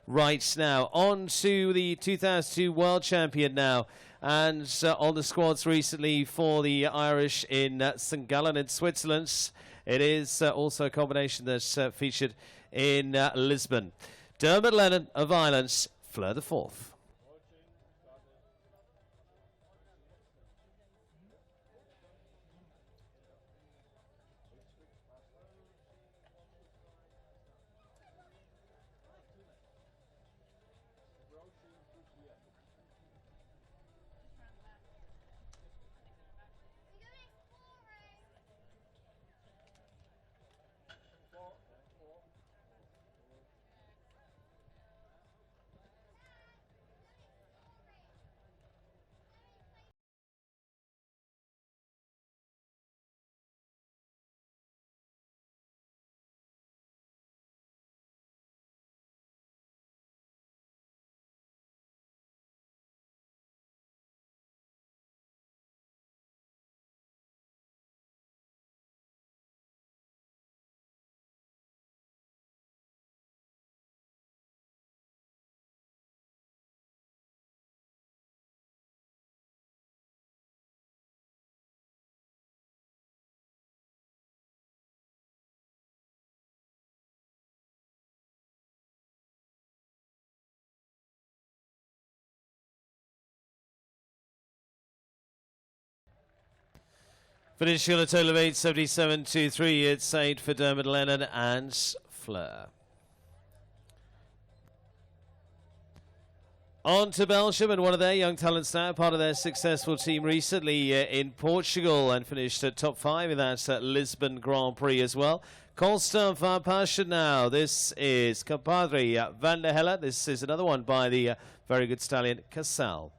right now. On to the 2002 World Champion now. And on the squads recently for the Irish in St. Gallen in Switzerland. It is also a combination that's featured in Lisbon. Dermot Lennon of Ireland, Fleur the 4th. Finishing on a total of 877.23, it's 8 for Dermot Lennon and Fleur. On to Belgium, and one of their young talents now, part of their successful team recently in Portugal, and finished at top 5 in that Lisbon Grand Prix as well. Constant Van Passion now. This is Compadre Van der Helle. This is another one by the very good stallion Casal.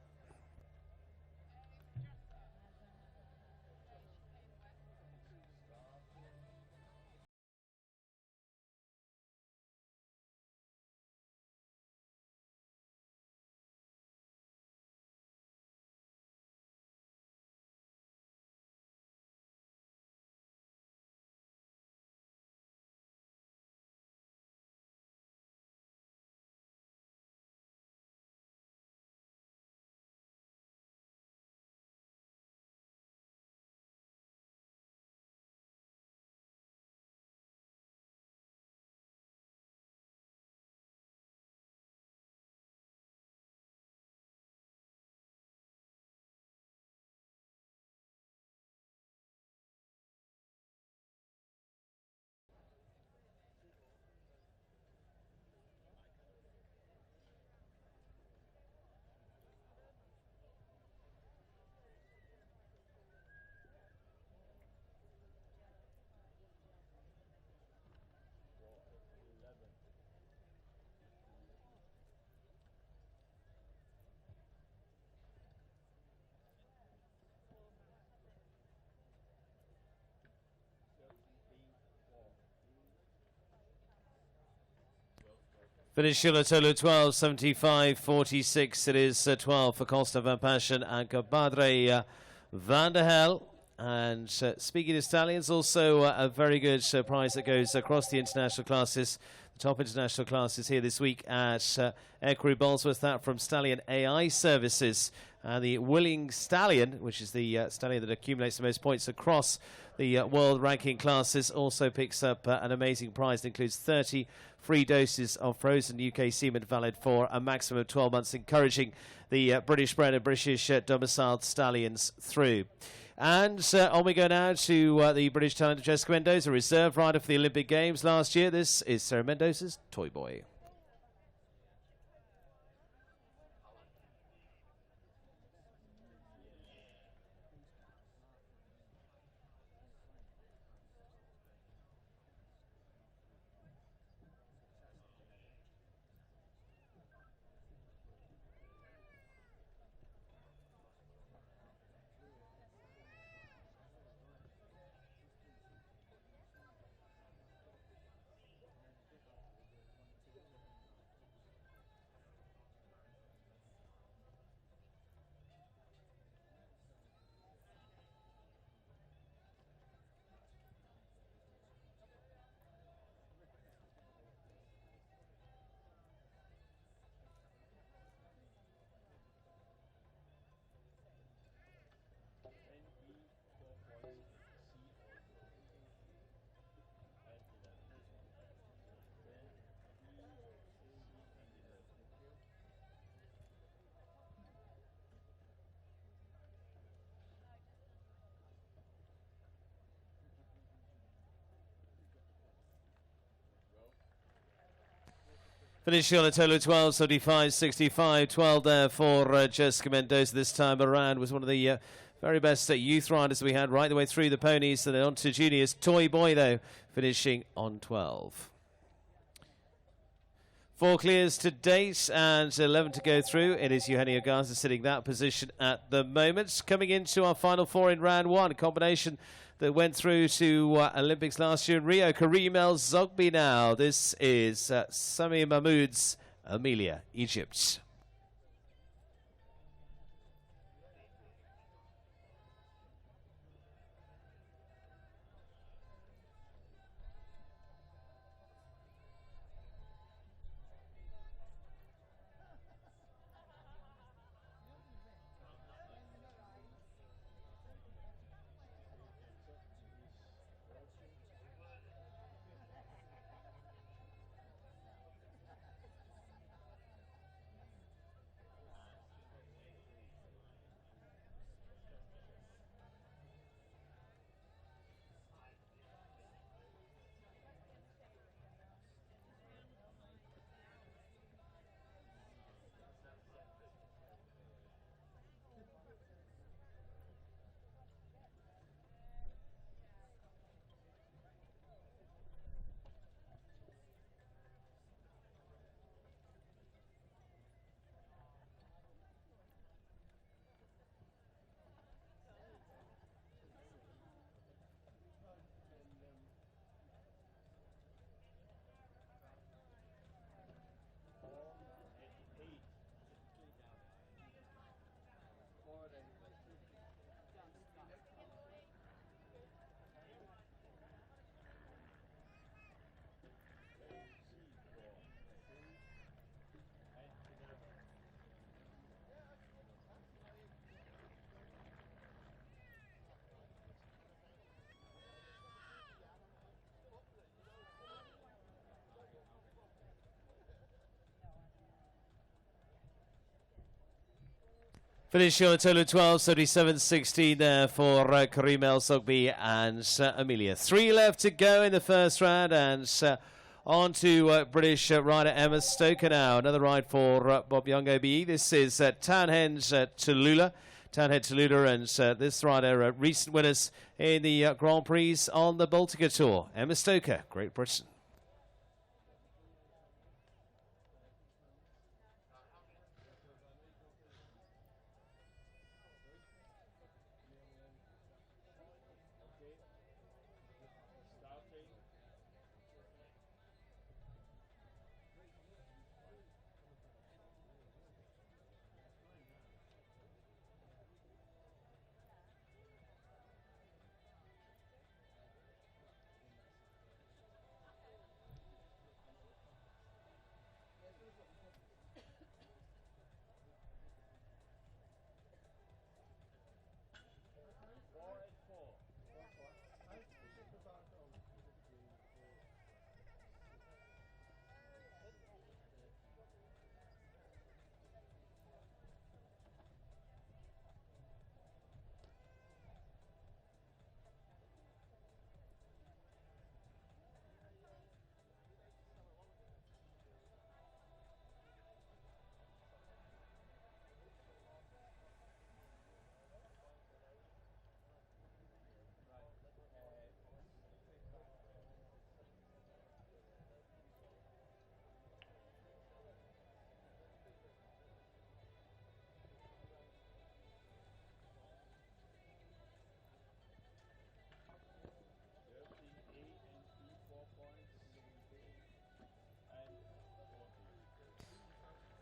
Finishing on a total of 12.75.46. It is 12 for Constant Van Passion and Compadre Van der Helle. And speaking of stallions, also a very good prize that goes across the international classes. The top international classes here this week at Equerry Bolesworth. That from Stallion AI Services. And the Willing Stallion, which is the stallion that accumulates the most points across the world ranking classes, also picks up an amazing prize that includes 30 free doses of frozen UK semen valid for a maximum of 12 months, encouraging the British bred and British domiciled stallions through. And on we go now to the British talent Jessica Mendoza, reserve rider for the Olympic Games last year. This is Sarah Mendoza's Toy Boy. Finishing on a total of 12.75.65, 12 there for Jessica Mendoza this time around. Was one of the very best youth riders we had right the way through the ponies, and then on to juniors. Toy Boy, though, finishing on 12. 4 clears to date and 11 to go through. It is Eugenio Garza sitting that position at the moment. Coming into our final 4 in round 1, a combination that went through to Olympics last year in Rio. Karim El Zogby now. This is Sami Mahmoud's Amelia, Egypt. Finishing on a total of 12:77.16 there for Karim El Sogbi and Amelia. 3 left to go in the first round, and on to British rider Emma Stoker now. Another ride for Bob Young OBE. This is Townhead Tallulah. Townhead Tallulah, and this rider, recent winners in the Grand Prix on the Baltica Tour. Emma Stoker, Great Britain.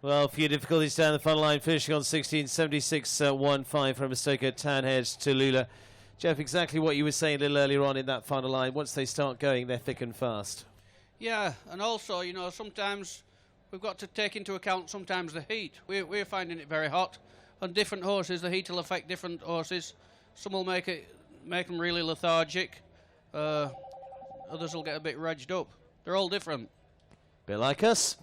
Well, a few difficulties down the front line, finishing on 16:76.15 from Stoker, Townhead Tallulah. Jeff, exactly what you were saying a little earlier on in that final line. Once they start going, they're thick and fast. Yeah, and also, you know, sometimes we've got to take into account sometimes the heat. We're finding it very hot. On different horses, the heat will affect different horses. Some will make them really lethargic. Others will get a bit revved up. They're all different. Bit like us.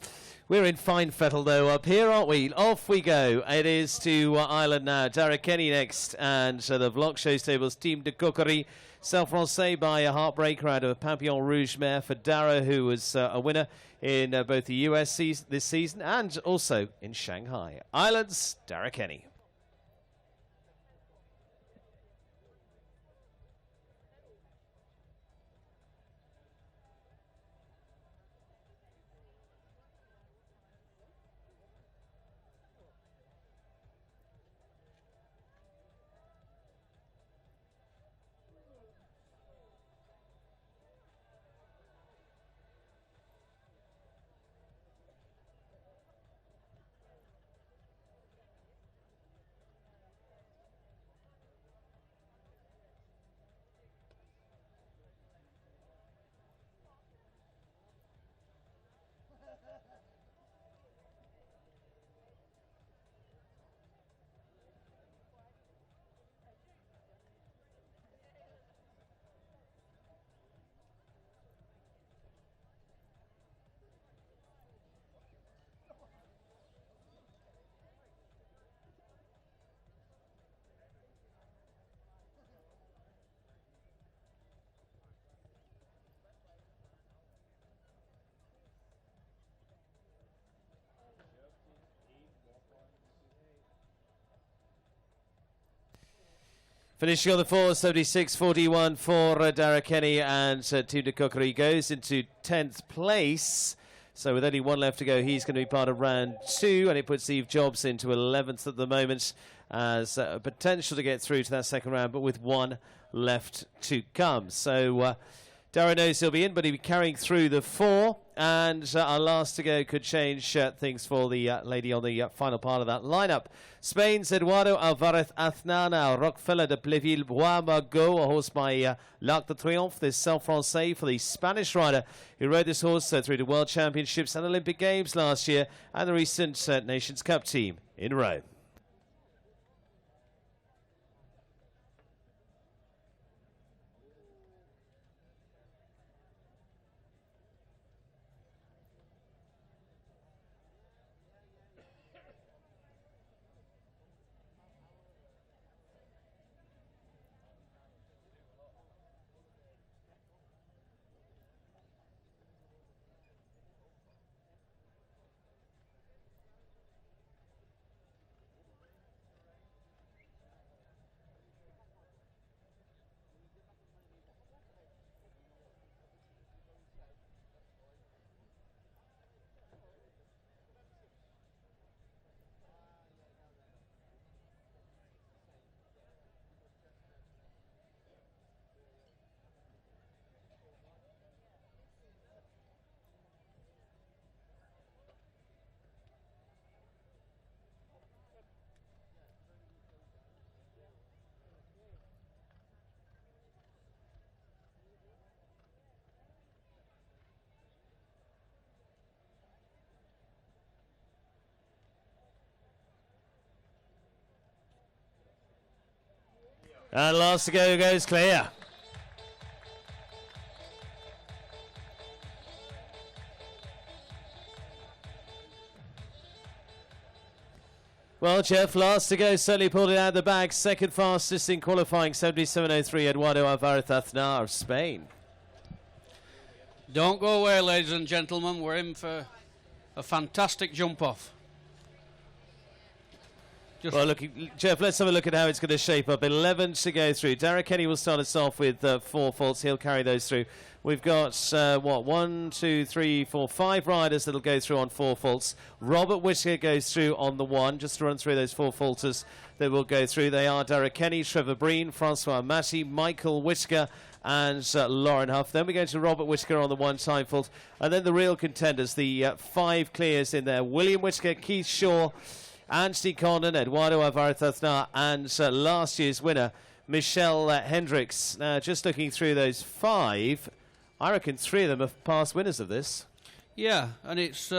We're in fine fettle, though, up here, aren't we? Off we go. It is to Ireland now. Dara Kenny next, and the Vlog Show Stables Team de Equerry. Self-Rancé by a heartbreaker out of a Papillon Rouge mare for Dara, who was a winner in both the US this season and also in Shanghai. Ireland's Dara Kenny. Finishing on the 4:76.41 for Dara Kenny, and Team de Equerry goes into 10th place. So with only 1 left to go, he's going to be part of round 2, and it puts Eve Jobs into 11th at the moment as a potential to get through to that second round, but with 1 left to come. So Dara knows he'll be in, but he'll be carrying through the 4, and our last to go could change things for the lady on the final part of that lineup. Spain's Eduardo Alvarez Aznar, Rockefeller de Pleville Bois Margot, a horse by L'Arc de Triomphe, this Self-Rancé for the Spanish rider who rode this horse through to World Championships and Olympic Games last year, and the recent Nations Cup team in Rome. And last to go goes clear. Well, Jeff, last to go, certainly pulled it out of the bag. Second fastest in qualifying, 77.03, Eduardo Alvarez Aznar of Spain. Don't go away, ladies and gentlemen. We're in for a fantastic jump off. Well, look, Jeff, let's have a look at how it's going to shape up. 11 to go through. Derek Kenny will start us off with 4 faults. He'll carry those through. We've got, 1, 2, 3, 4, 5 riders that'll go through on 4 faults. Robert Whittaker goes through on the 1, just to run through those 4 faulters that will go through. They are Derek Kenny, Trevor Breen, Francois Matty, Michael Whittaker, and Lauren Huff. Then we go to Robert Whittaker on the 1 time fault. And then the real contenders, the 5 clears in there. William Whittaker, Keith Shaw, Anthony Condon, Eduardo Alvarez Aznar, and last year's winner, Michelle Hendricks. Now, just looking through those 5, I reckon 3 of them are past winners of this. Yeah, and it's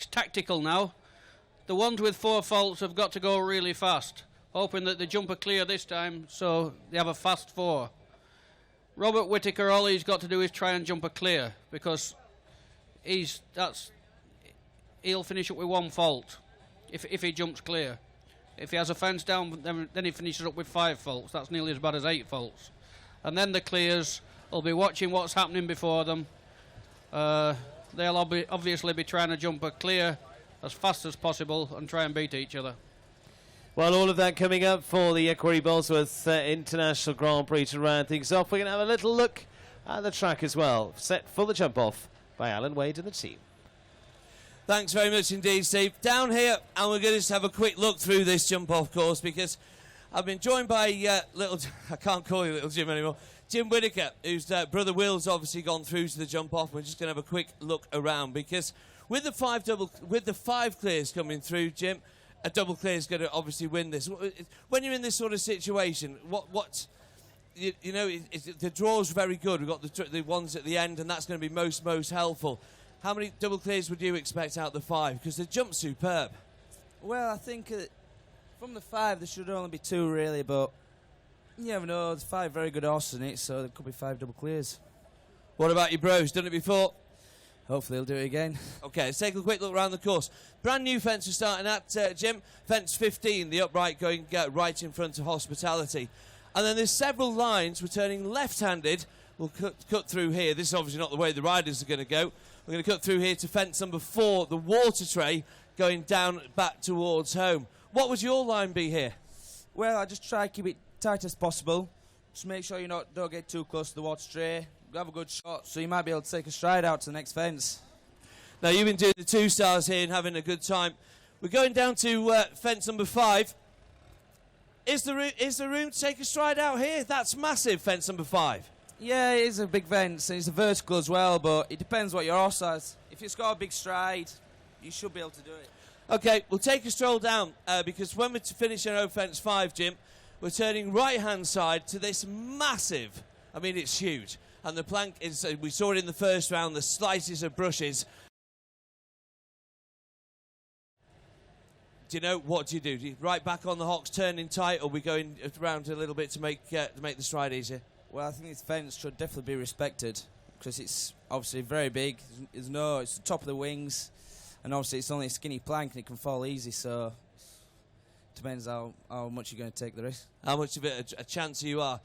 tactical now. The ones with 4 faults have got to go really fast, hoping that they jump a clear this time, so they have a fast 4. Robert Whittaker, all he's got to do is try and jump a clear, because he'll finish up with 1 fault if he jumps clear. If he has a fence down, then he finishes up with 5 faults. That's nearly as bad as 8 faults. And then the clears will be watching what's happening before them. They'll obviously be trying to jump a clear as fast as possible and try and beat each other. Well, all of that coming up for the Equerry Bolesworth International Grand Prix to round things off. We're going to have a little look at the track as well. Set for the jump off by Alan Wade and the team. Thanks very much indeed, Steve. Down here, and we're going to just have a quick look through this jump-off course, because I've been joined by I can't call you Little Jim anymore, Jim Whittaker, whose brother Will's obviously gone through to the jump-off. We're just going to have a quick look around, because with the 5 clears coming through, Jim, a double clear is going to obviously win this. When you're in this sort of situation, the draw's very good. We've got the ones at the end, and that's going to be most helpful. How many double clears would you expect out of the 5? Because the jump's superb. Well, I think from the 5 there should only be 2 really, but you never know. There's 5 very good horses in it, so there could be 5 double clears. What about your bros? Done it before? Hopefully he'll do it again. Okay, let's take a quick look around the course. Brand new fence we're starting at, Jim. Fence 15, the upright going right in front of Hospitality. And then there's several lines. We're turning left-handed. We'll cut through here. This is obviously not the way the riders are going to go. We're going to cut through here to fence number 4, the water tray, going down back towards home. What would your line be here? Well, I just try to keep it tight as possible. Just make sure you don't get too close to the water tray. Have a good shot, so you might be able to take a stride out to the next fence. Now, you've been doing the 2 stars here and having a good time. We're going down to fence number 5. Is there room to take a stride out here? That's massive, fence number 5. Yeah, it is a big fence, and it's a vertical as well, but it depends what your horse has. If it's got a big stride, you should be able to do it. Okay, we'll take a stroll down, because when we're finishing over fence 5, Jim, we're turning right-hand side to this massive, I mean, it's huge. And the plank is, we saw it in the first round, the slightest of brushes. Do you know, what do? Do you right back on the hocks, turning tight, or are we going around a little bit to make the stride easier? Well, I think this fence should definitely be respected, because it's obviously very big. It's the top of the wings, and obviously it's only a skinny plank and it can fall easy, so it depends how much you're going to take the risk. How much of it a chance you are.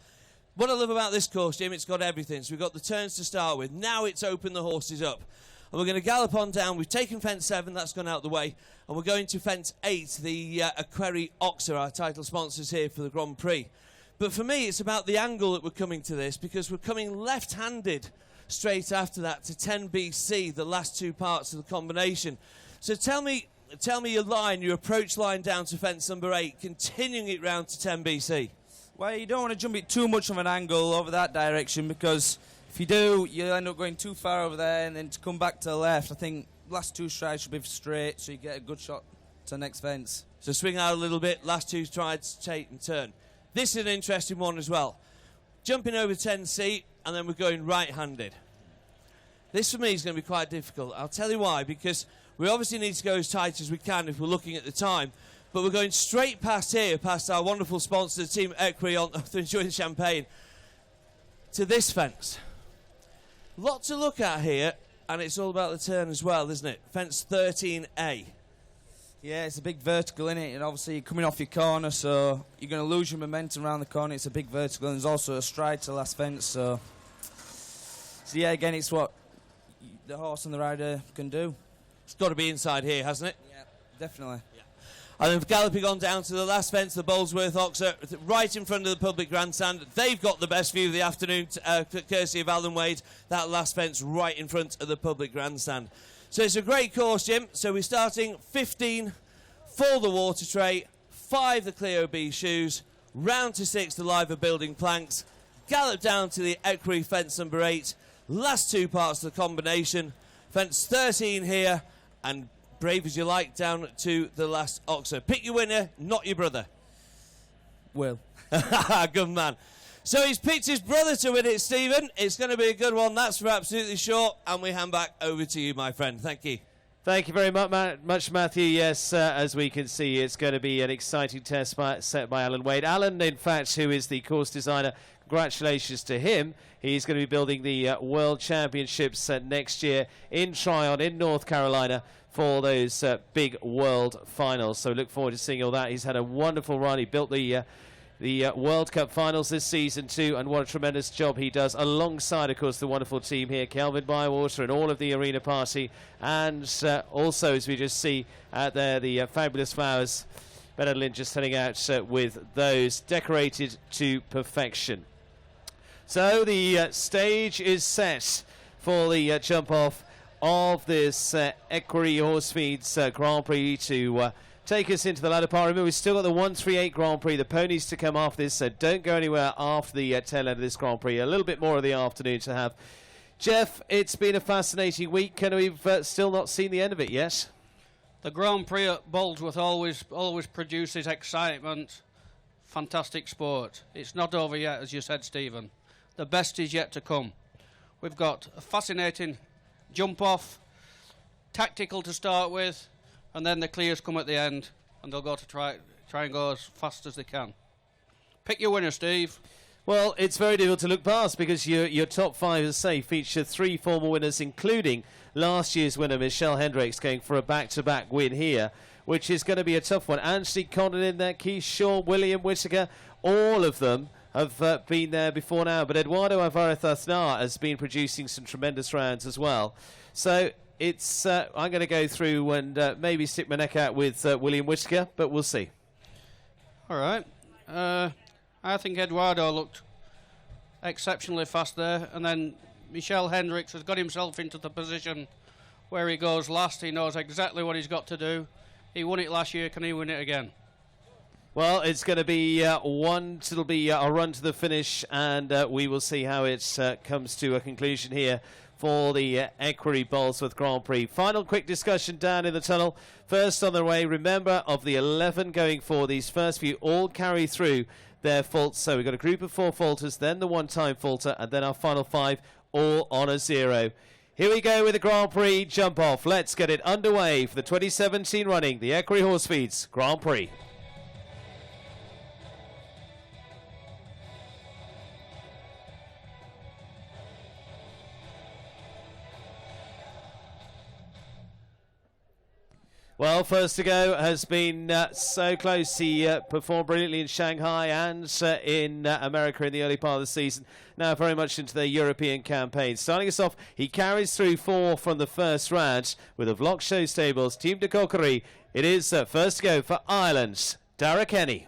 What I love about this course, Jim, it's got everything. So we've got the turns to start with. Now it's opened the horses up. And we're going to gallop on down. We've taken fence 7, that's gone out the way. And we're going to fence 8, the Equerry Oxer, our title sponsors here for the Grand Prix. But for me, it's about the angle that we're coming to this, because we're coming left-handed straight after that to 10BC, the last 2 parts of the combination. So tell me your line, your approach line down to fence number 8, continuing it round to 10BC. Well, you don't want to jump it too much of an angle over that direction, because if you do, you'll end up going too far over there, and then to come back to the left, I think last 2 strides should be straight, so you get a good shot to the next fence. So swing out a little bit, last 2 strides, take and turn. This is an interesting one as well. Jumping over 10C, and then we're going right-handed. This for me is going to be quite difficult. I'll tell you why, because we obviously need to go as tight as we can if we're looking at the time. But we're going straight past here, past our wonderful sponsor, Team Equerry, on enjoying champagne, to this fence. Lot to look at here, and it's all about the turn as well, isn't it? Fence 13A. Yeah, it's a big vertical in it, and obviously you're coming off your corner, so you're going to lose your momentum around the corner. It's a big vertical, and there's also a stride to the last fence, so yeah, again, it's what the horse and the rider can do. It's got to be inside here, hasn't it? Yeah, definitely. Yeah. And then galloping on down to the last fence, the Bolesworth Oxer, right in front of the public grandstand. They've got the best view of the afternoon, courtesy of Alan Wade. That last fence right in front of the public grandstand. So it's a great course, Jim. So we're starting 15 for the water tray, 5 the Clio B shoes, round to 6 the Liver building planks, gallop down to the Equerry fence number 8, last 2 parts of the combination, fence 13 here, and brave as you like down to the last Oxer. Pick your winner, not your brother. Will. Good man. So he's picked his brother to win it, Stephen. It's going to be a good one, that's for absolutely sure. And we hand back over to you, my friend. Thank you. Thank you very much, Matthew. Yes, as we can see, it's going to be an exciting test set by Alan Wade. Alan, in fact, who is the course designer, congratulations to him. He's going to be building the World Championships next year in Tryon in North Carolina for those big World Finals. So look forward to seeing all that. He's had a wonderful run. He built the World Cup finals this season too, and what a tremendous job he does alongside, of course, the wonderful team here, Kelvin Bywater and all of the arena party, and also, as we just see out there, the fabulous flowers. Bernard Lynn just heading out with those decorated to perfection. So the stage is set for the jump off of this Equerry Horsefeeds Grand Prix to take us into the latter part. Remember, we've still got the 138 Grand Prix, the ponies to come after this, so don't go anywhere after the tail end of this Grand Prix. A little bit more of the afternoon to have. Jeff, it's been a fascinating week, and we've still not seen the end of it yet. The Grand Prix at Bolesworth always produces excitement, fantastic sport. It's not over yet, as you said, Stephen. The best is yet to come. We've got a fascinating jump-off, tactical to start with, and then the clears come at the end, and they'll go to try and go as fast as they can. Pick your winner, Steve. Well, it's very difficult to look past because your top 5, as I say, feature 3 former winners, including last year's winner, Michelle Hendricks, going for a back-to-back win here, which is going to be a tough one. Anthony Condon in there, Keith Shaw, William Whittaker, all of them have been there before now. But Eduardo Alvarez Aznar has been producing some tremendous rounds as well. So it's I'm going to go through and maybe stick my neck out with William Whittaker, but we'll see. All right. I think Eduardo looked exceptionally fast there, and then Michelle Hendricks has got himself into the position where he goes last. He knows exactly what he's got to do. He won it last year. Can he win it again? Well, it's going to be it'll be a run to the finish, and we will see how it comes to a conclusion here for the Equerry Bolesworth Grand Prix. Final quick discussion down in the tunnel. First on the way, remember, of the 11 going for these first few, all carry through their faults. So we've got a group of 4 falters, then the one-time falter, and then our final 5 all on a 0. Here we go with the Grand Prix jump off. Let's get it underway for the 2017 running, the Equerry Horsefeeds Grand Prix. Well, first to go has been so close. He performed brilliantly in Shanghai and in America in the early part of the season. Now very much into their European campaign. Starting us off, he carries through 4 from the first round with a Vlock Show Stables, Team de Coquerie. It is first to go for Ireland, Dara Kenny.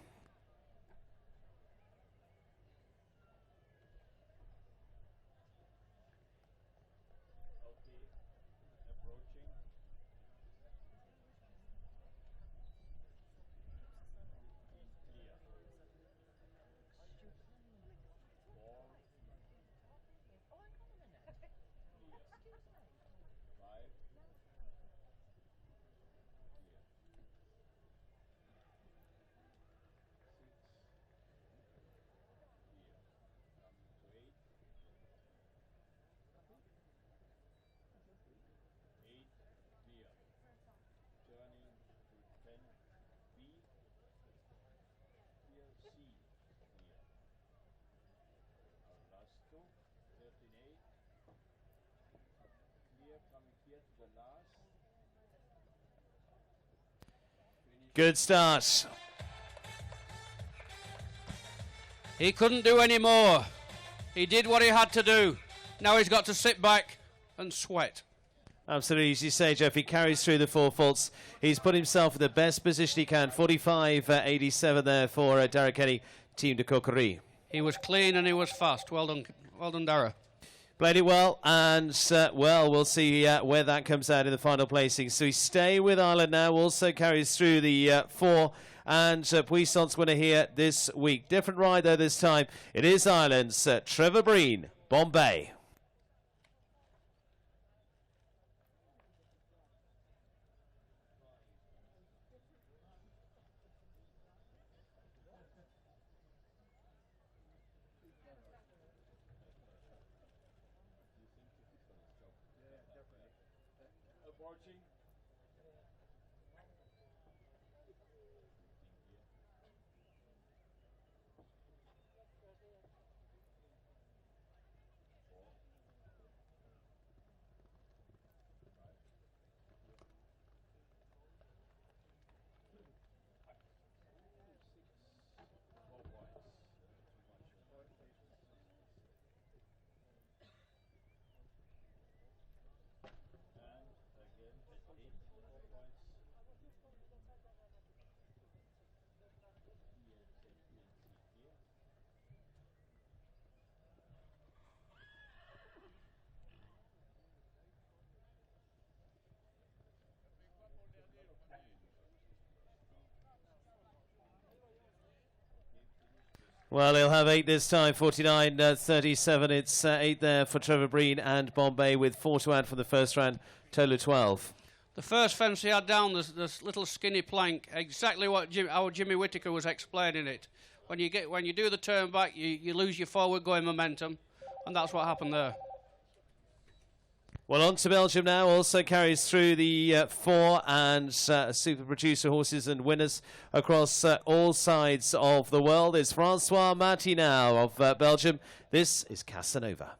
Good start. He couldn't do any more. He did what he had to do. Now he's got to sit back and sweat. Absolutely, as you say, Jeff, he carries through the 4 faults. He's put himself in the best position he can. 45.87 there for Dara Kenny, team de Equerry. He was clean and he was fast. Well done, Dara. Played it well, and well, we'll see where that comes out in the final placing. So we stay with Ireland now, also carries through the 4, and Puissant's winner here this week. Different ride, though, this time. It is Ireland's Trevor Breen, Bombay. Well, he'll have 8 this time, 49.37. It's 8 there for Trevor Breen and Bombay with 4 to add from the first round, total of 12. The first fence he had down, this little skinny plank, exactly what our Jimmy Whittaker was explaining it. When you do the turn back, you lose your forward going momentum, and that's what happened there. Well, on to Belgium now, also carries through the 4 and super producer horses and winners across all sides of the world. It's Francois Maty now of Belgium. This is Casanova.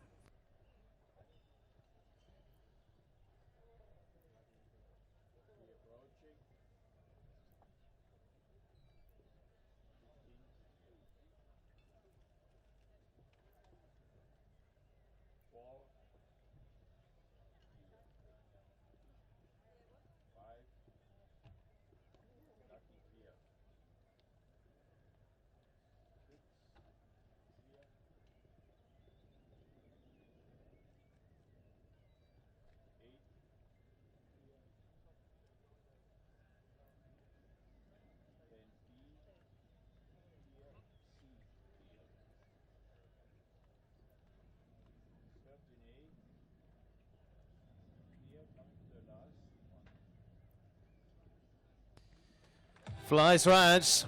Flies round.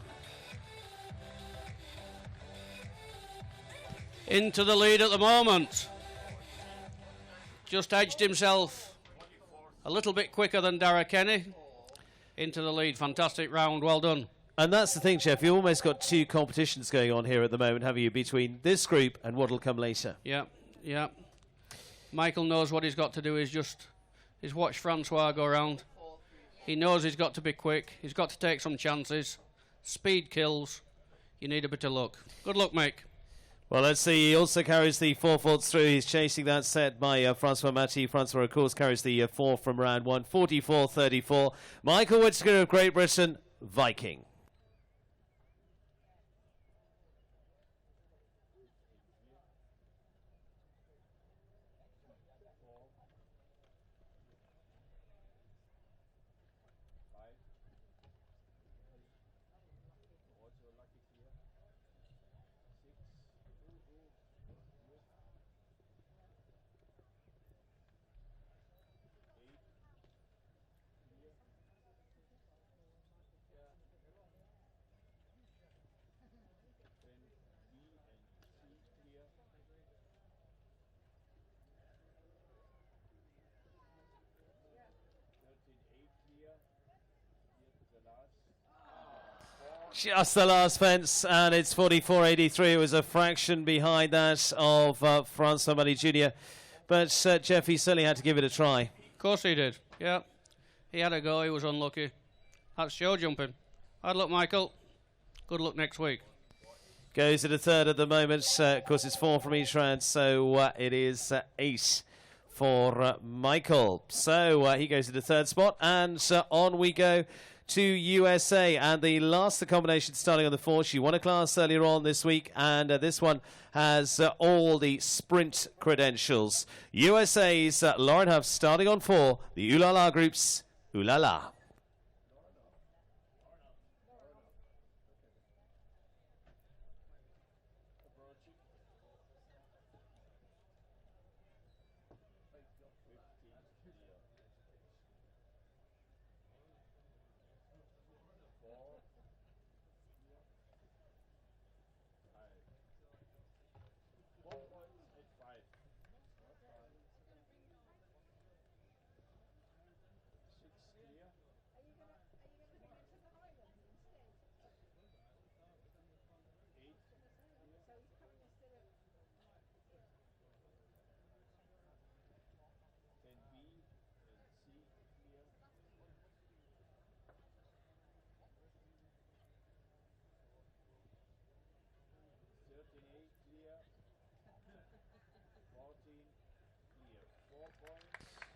Into the lead at the moment. Just edged himself a little bit quicker than Dara Kenny. Into the lead. Fantastic round. Well done. And that's the thing, Jeff. You've almost got 2 competitions going on here at the moment, have you, between this group and what'll come later? Yeah, yeah. Michael knows what he's got to do. He's watched Francois go around. He knows he's got to be quick. He's got to take some chances. Speed kills. You need a bit of luck. Good luck, Mick. Well, let's see. He also carries the 4 faults through. He's chasing that set by Francois Maty. Francois, of course, carries the 4 from round 1. 44.34. Michael Whittaker of Great Britain, Viking. Just the last fence, and it's 44.83. It was a fraction behind that of Francois Maty Jr. But Jeff, he certainly had to give it a try. course he did, yeah. He had a go, he was unlucky. That's show jumping. Hard luck, Michael. Good luck next week. Goes at a third at the moment. Of course, it's 4 from each round, so it is 8 for Michael. So he goes to the third spot, and on we go to USA. And the last combination starting on the 4. She won a class earlier on this week, and this one has all the sprint credentials. USA's Lauren Huff starting on 4. The Ooh La La groups, Ooh La La.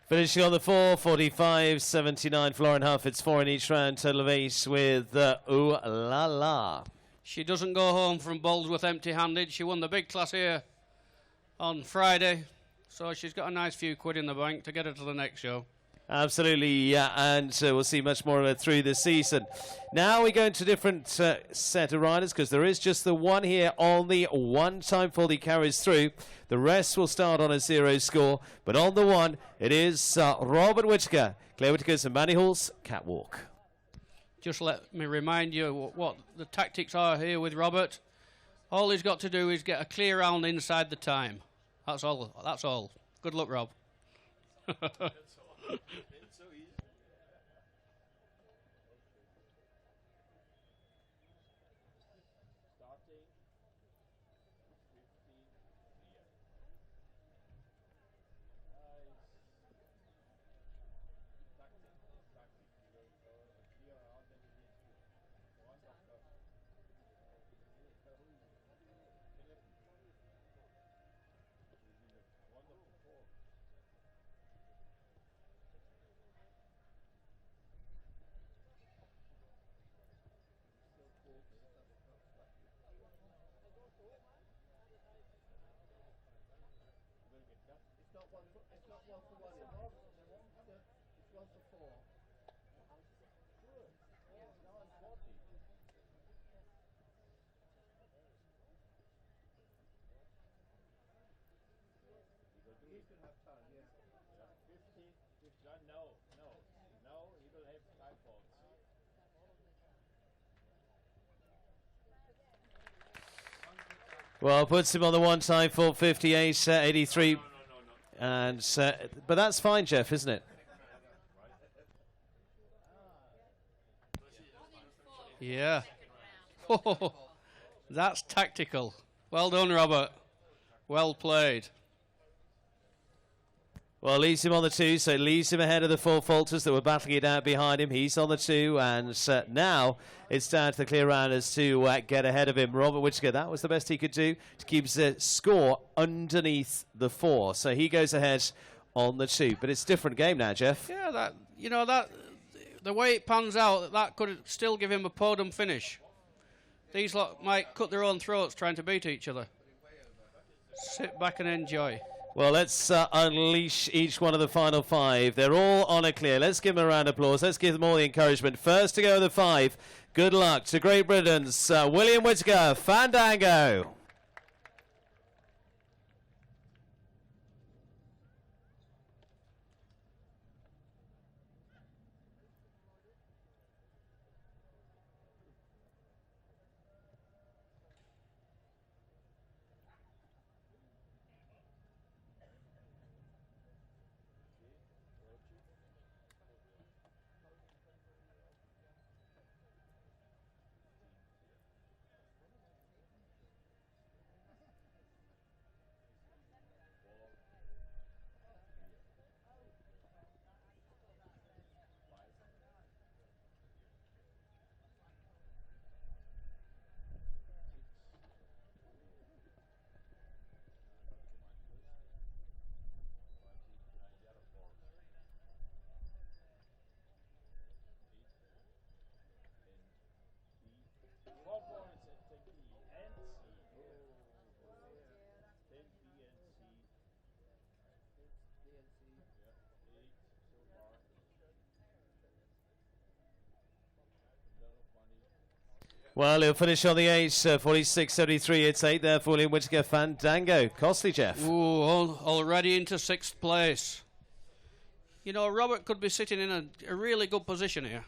Finishing on the 4, 45.79 for Lauren Huff. It's 4 in each round, total of 8 with Ooh La La. She doesn't go home from Bolesworth empty-handed. She won the big class here on Friday, so she's got a nice few quid in the bank to get her to the next show. Absolutely, yeah, and we'll see much more of it through the season. Now we go into a different set of riders, because there is just the one here on the one time for the carries through. The rest will start on a 0 score, but on the 1, it is Robert Whittaker, Claire Whittaker's and Manny Hall's catwalk. Just let me remind you what the tactics are here with Robert. All he's got to do is get a clear round inside the time. That's all. That's all. Good luck, Rob. Well, puts him on the one time for 58.83. And but that's fine, Jeff, isn't it? Yeah. That's tactical. Well done, Robert. Well played. Well, leaves him on the 2, so it leaves him ahead of the 4 falters that were battling it out behind him. He's on the 2, and now it's down to the clear rounders to get ahead of him. Robert Whittaker, that was the best he could do to keep the score underneath the 4. So he goes ahead on the 2. But it's a different game now, Jeff. Yeah, that the way it pans out, that could still give him a podium finish. These lot might cut their own throats trying to beat each other. Sit back and enjoy. Well, let's unleash each one of the final 5. They're all on a clear. Let's give them a round of applause. Let's give them all the encouragement. First to go the 5. Good luck to Great Britain's William Whittaker, Fandango. Well, he'll finish on the 8, 46.73. It's 8 there for William Whittaker. Fandango. Costly, Jeff. Ooh, already into 6th place. You know, Robert could be sitting in a really good position here.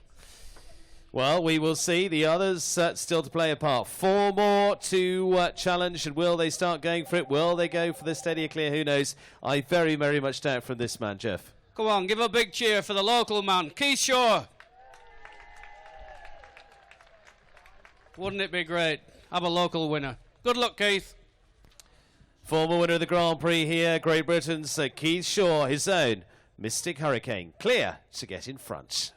Well, we will see. The others still to play a part. 4 more to challenge, and will they start going for it? Will they go for the steadier clear? Who knows? I very, very much doubt from this man, Jeff. Come on, give a big cheer for the local man, Keith Shaw. Wouldn't it be great? Have a local winner. Good luck, Keith. Former winner of the Grand Prix here, Great Britain's Keith Shaw, his own Mystic Hurricane. Clear to get in front.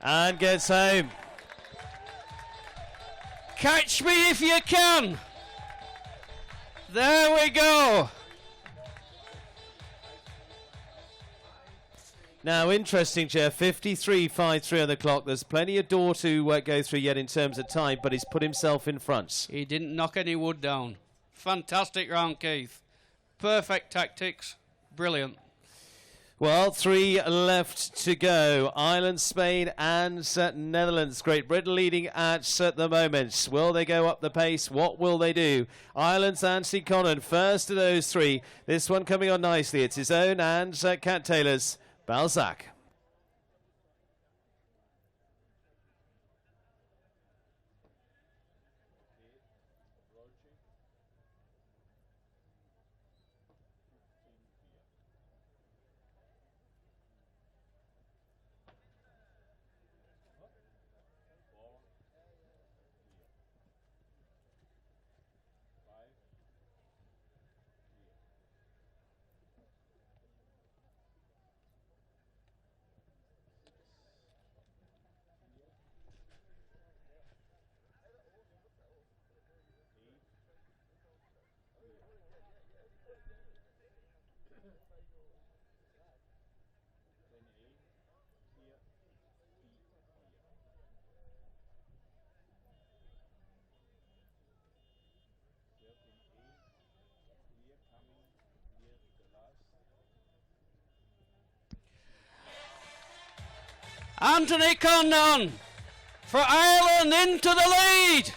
And gets home. Catch me if you can. There we go. Now, interesting, Jeff. 53.53 on the clock. There's plenty of door to go through yet in terms of time, but he's put himself in front. He didn't knock any wood down. Fantastic round, Keith. Perfect tactics. Brilliant. Well, 3 left to go. Ireland, Spain and Netherlands. Great Britain leading at the moment. Will they go up the pace? What will they do? Ireland's Anthony Connon, first of those 3. This one coming on nicely. It's his own and Cat Taylor's Balzac. Anthony Connon for Ireland into the lead.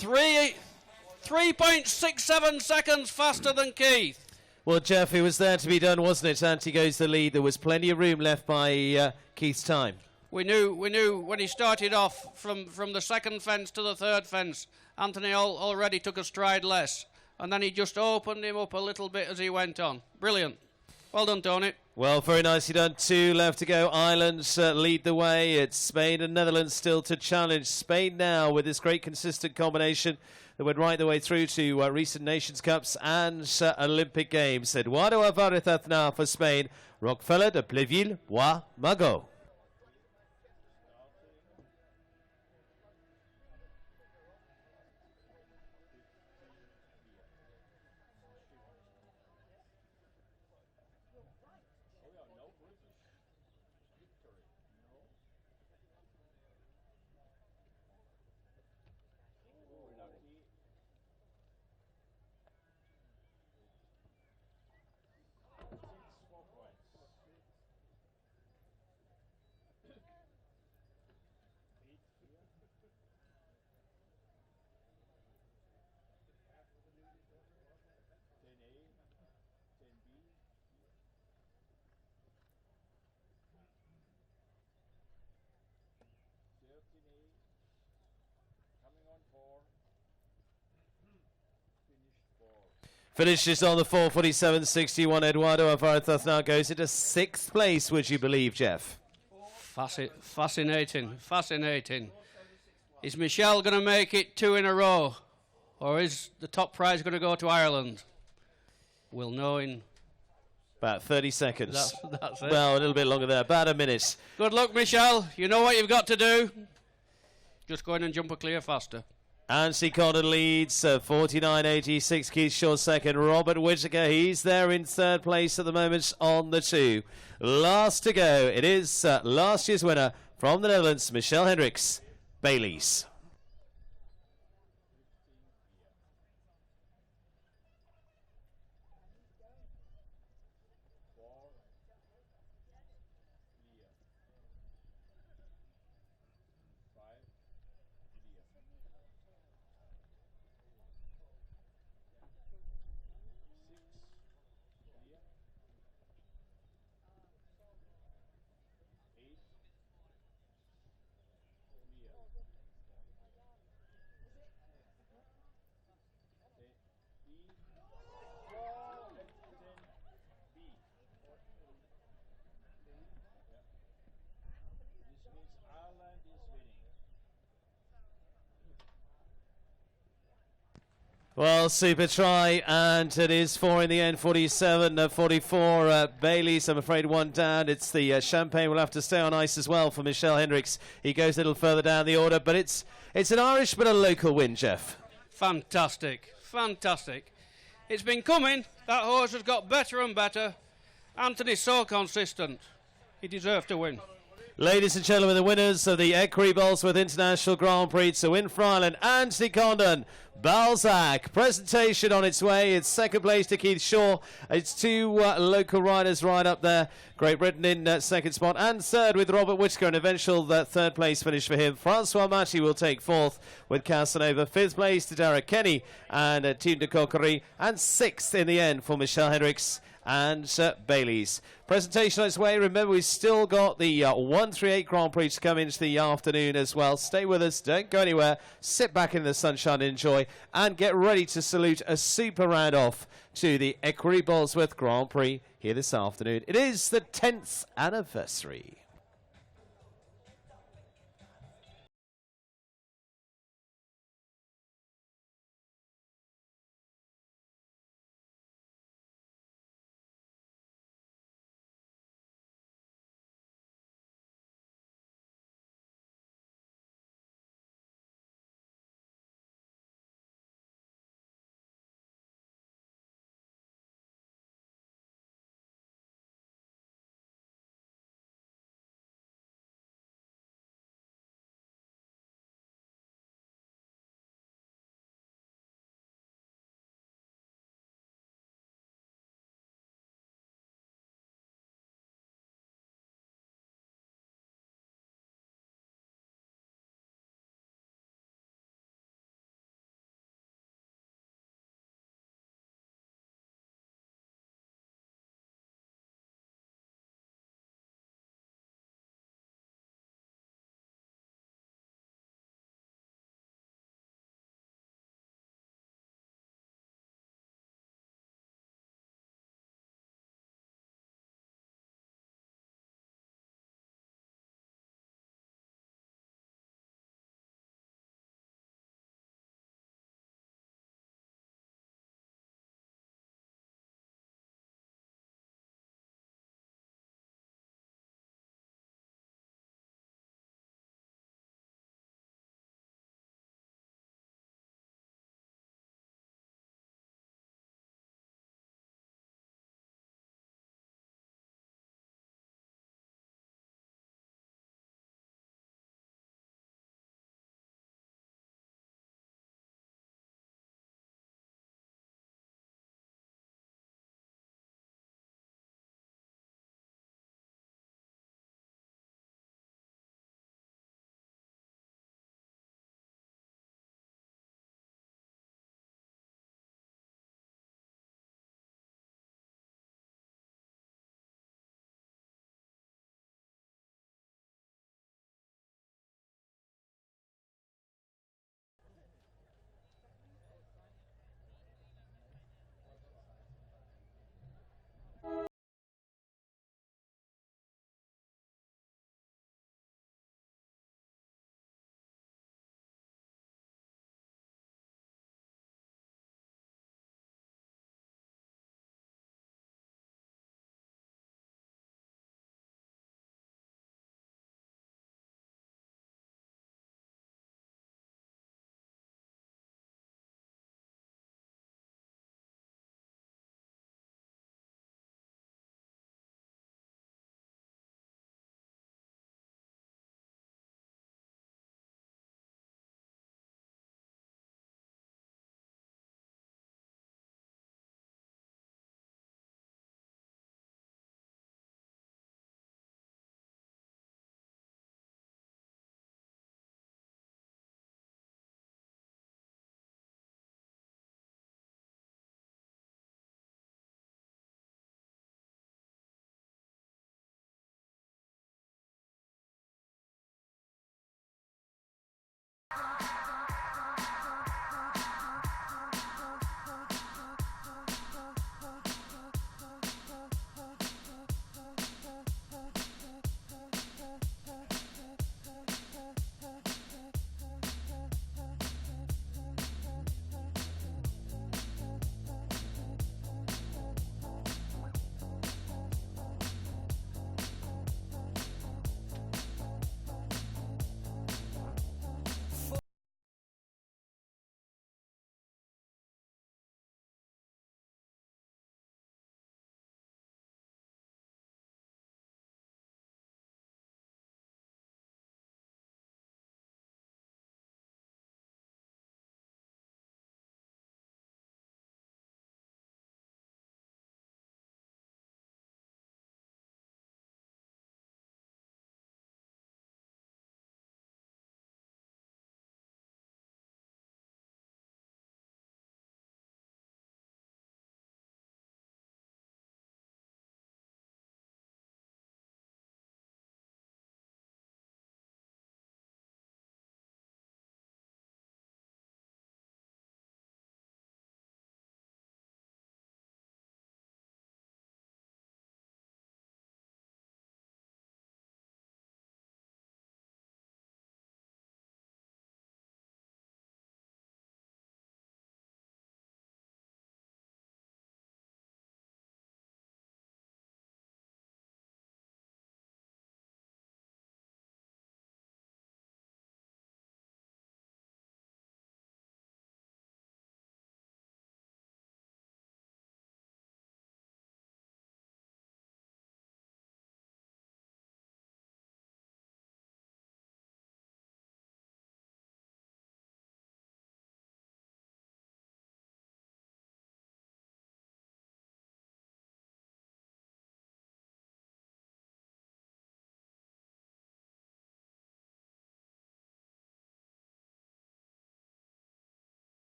3.67 seconds faster than Keith. Well, Jeff, it was there to be done, wasn't it? Anthony goes the lead. There was plenty of room left by Keith's time. We knew when he started off from the second fence to the third fence, Anthony already took a stride less. And then he just opened him up a little bit as he went on. Brilliant. Well done, Tony. Well, very nicely done. 2 left to go. Ireland lead the way. It's Spain and Netherlands still to challenge. Spain now with this great consistent combination that went right the way through to recent Nations Cups and Olympic Games. Eduardo Alvarez Aznar for Spain. Rockefeller de Pleville, Bois, Magot. Finishes on the 4:47.61. Eduardo Alvarez now goes into 6th place, would you believe, Jeff? Fascinating, fascinating. Is Michelle going to make it 2 in a row? Or is the top prize going to go to Ireland? We'll know in... About 30 seconds. That's it. Well, a little bit longer there. About a minute. Good luck, Michelle. You know what you've got to do. Just go in and jump a clear faster. Anthony Condon leads 49.86. Keith Shaw second. Robert Whittaker, he's there in 3rd place at the moment on the 2. Last to go, it is last year's winner from the Netherlands, Michelle Hendricks, Baileys. Well, super try, and it is 4 in the end, 47, 44. Baileys, I'm afraid, 1 down. It's the champagne will have to stay on ice as well for Michelle Hendricks. He goes a little further down the order, but it's an Irish but a local win, Jeff. Fantastic, fantastic. It's been coming. That horse has got better and better. Anthony's so consistent. He deserved to win. Ladies and gentlemen, the winners of the Equerry Bolesworth International Grand Prix to win for Ireland, Anthony Condon, Balzac. Presentation on its way. It's 2nd place to Keith Shaw. It's 2 local riders right up there. Great Britain in 2nd spot, and 3rd with Robert Whittaker. An eventual 3rd place finish for him. Francois Matty will take 4th with Casanova. 5th place to Derek Kenny and Team de Coquerie. And 6th in the end for Michelle Hendricks and Baileys. Presentation on its way. Remember, we've still got the 138 Grand Prix to come into the afternoon as well. Stay with us. Don't go anywhere. Sit back in the sunshine and enjoy. And get ready to salute a super round off to the Equerry Bolesworth Grand Prix here this afternoon. It is the 10th anniversary.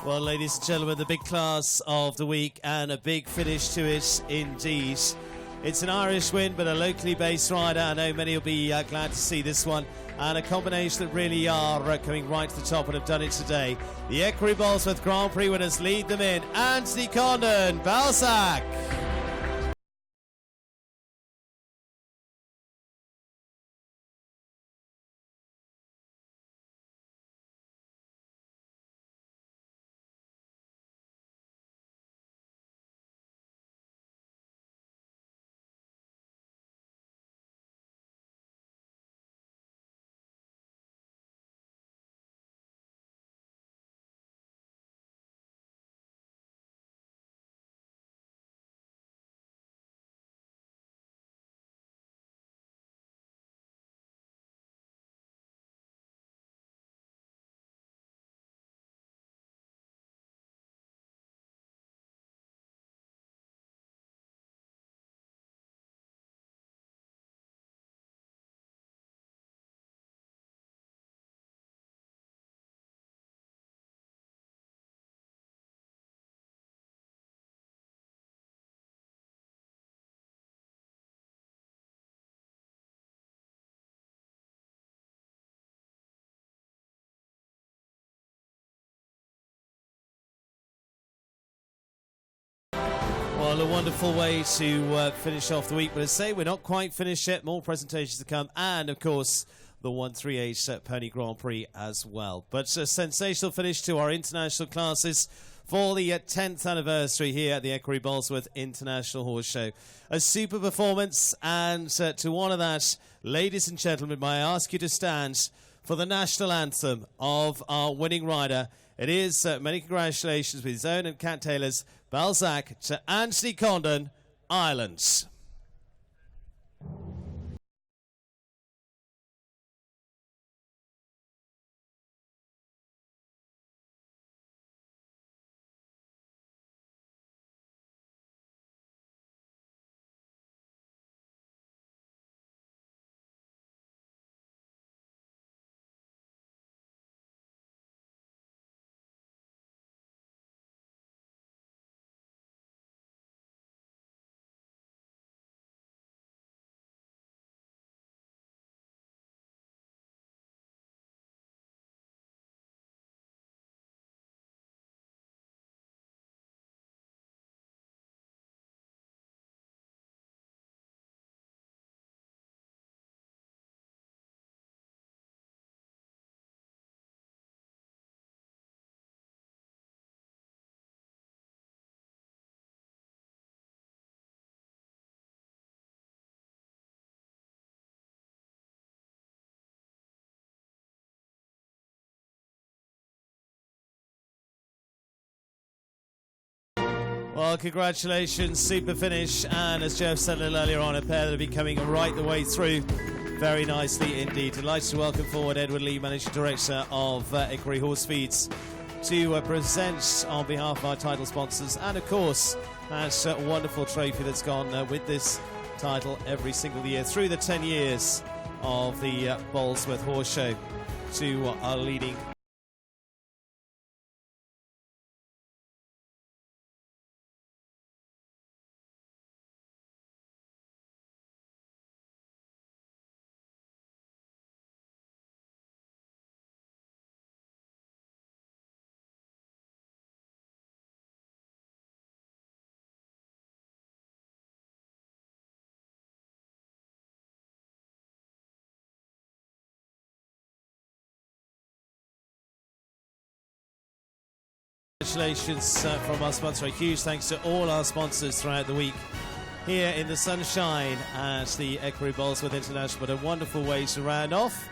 Well, ladies and gentlemen, the big class of the week and a big finish to it indeed. It's an Irish win, but a locally based rider. I know many will be glad to see this one. And a combination that really are coming right to the top and have done it today. The Equerry Bolesworth Grand Prix winners lead them in. Anthony Condon, Balzac. Well, a wonderful way to finish off the week. But as I say, we're not quite finished yet. More presentations to come. And, of course, the 138 Pony Grand Prix as well. But a sensational finish to our international classes for the 10th anniversary here at the Equerry Bolesworth International Horse Show. A super performance. And to honour that, ladies and gentlemen, may I ask you to stand for the national anthem of our winning rider. It is many congratulations with his own and Cat Taylor's Balzac to Anthony Condon, Ireland. Well, congratulations, super finish, and as Jeff said a little earlier on, a pair that will be coming right the way through very nicely indeed. Delighted to welcome forward Edward Lee, Managing Director of Equerry Horse Feeds, to present on behalf of our title sponsors, and of course that wonderful trophy that's gone with this title every single year through the 10 years of the Bolesworth Horse Show to our leading congratulations from our sponsor. A huge thanks to all our sponsors throughout the week here in the sunshine at the Equerry Bolesworth International. But a wonderful way to round off.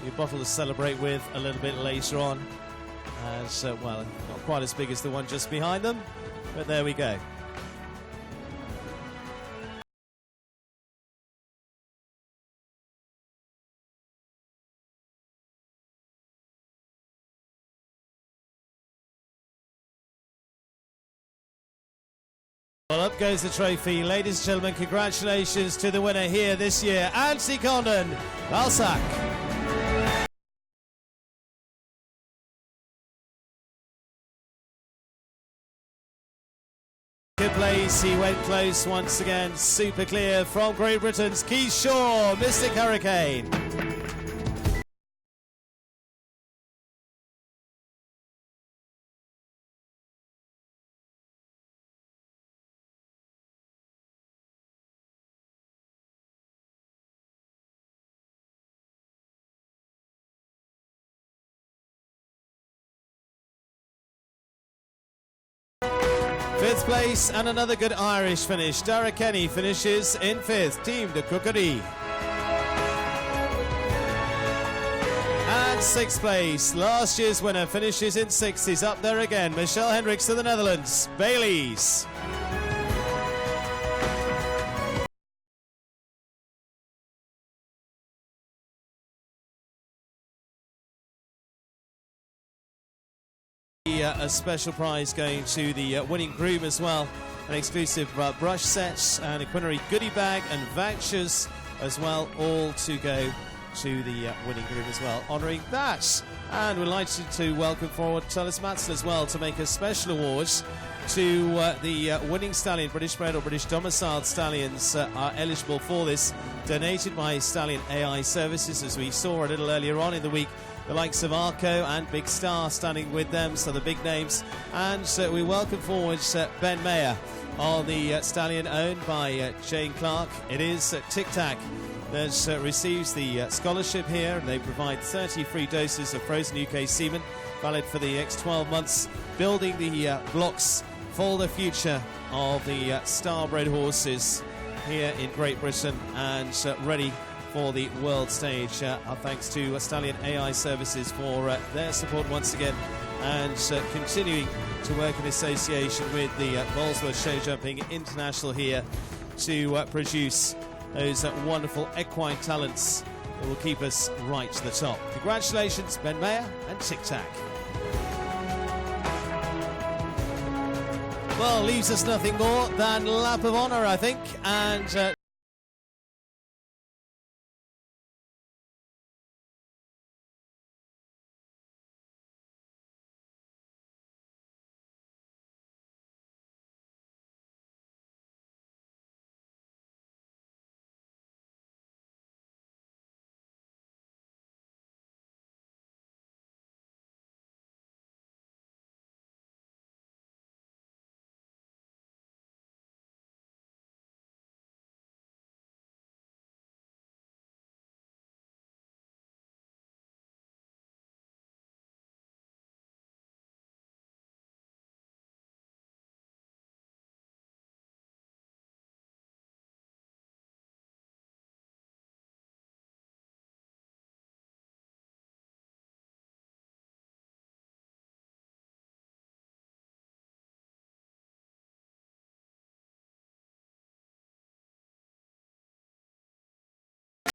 Your bottle to celebrate with a little bit later on. As well, not quite as big as the one just behind them, but there we go. Well, up goes the trophy. Ladies and gentlemen, congratulations to the winner here this year, Anthony Condon, Balsac. Good place, he went close once again, super clear from Great Britain's Keith Shaw, Mystic Hurricane. Fifth place and another good Irish finish. Dara Kenny finishes in fifth. Team de Equerry. And sixth place. Last year's winner finishes in sixth. He's up there again. Michelle Hendricks of the Netherlands. Bailey's. A special prize going to the winning groom as well, an exclusive brush set and a Equerry goodie bag and vouchers as well, all to go to the winning groom as well, honouring that. And we're delighted to welcome forward Tullis Matson as well to make a special award to the winning stallion. British bred or British domiciled stallions are eligible for this, donated by Stallion AI Services, as we saw a little earlier on in the week. The likes of Arco and Big Star standing with them, so the big names. And we welcome forward Ben Mayer on the stallion owned by Jane Clark. It is Tic Tac that receives the scholarship here, and they provide 30 free doses of frozen UK semen, valid for the next 12 months, building the blocks for the future of the starbred horses here in Great Britain, and ready for the world stage. Our thanks to Stallion AI Services for their support once again, and continuing to work in association with the Bolesworth Show Jumping International here to produce those wonderful equine talents that will keep us right to the top. Congratulations, Ben Mayer and Tic Tac. Well, leaves us nothing more than lap of honour, I think, and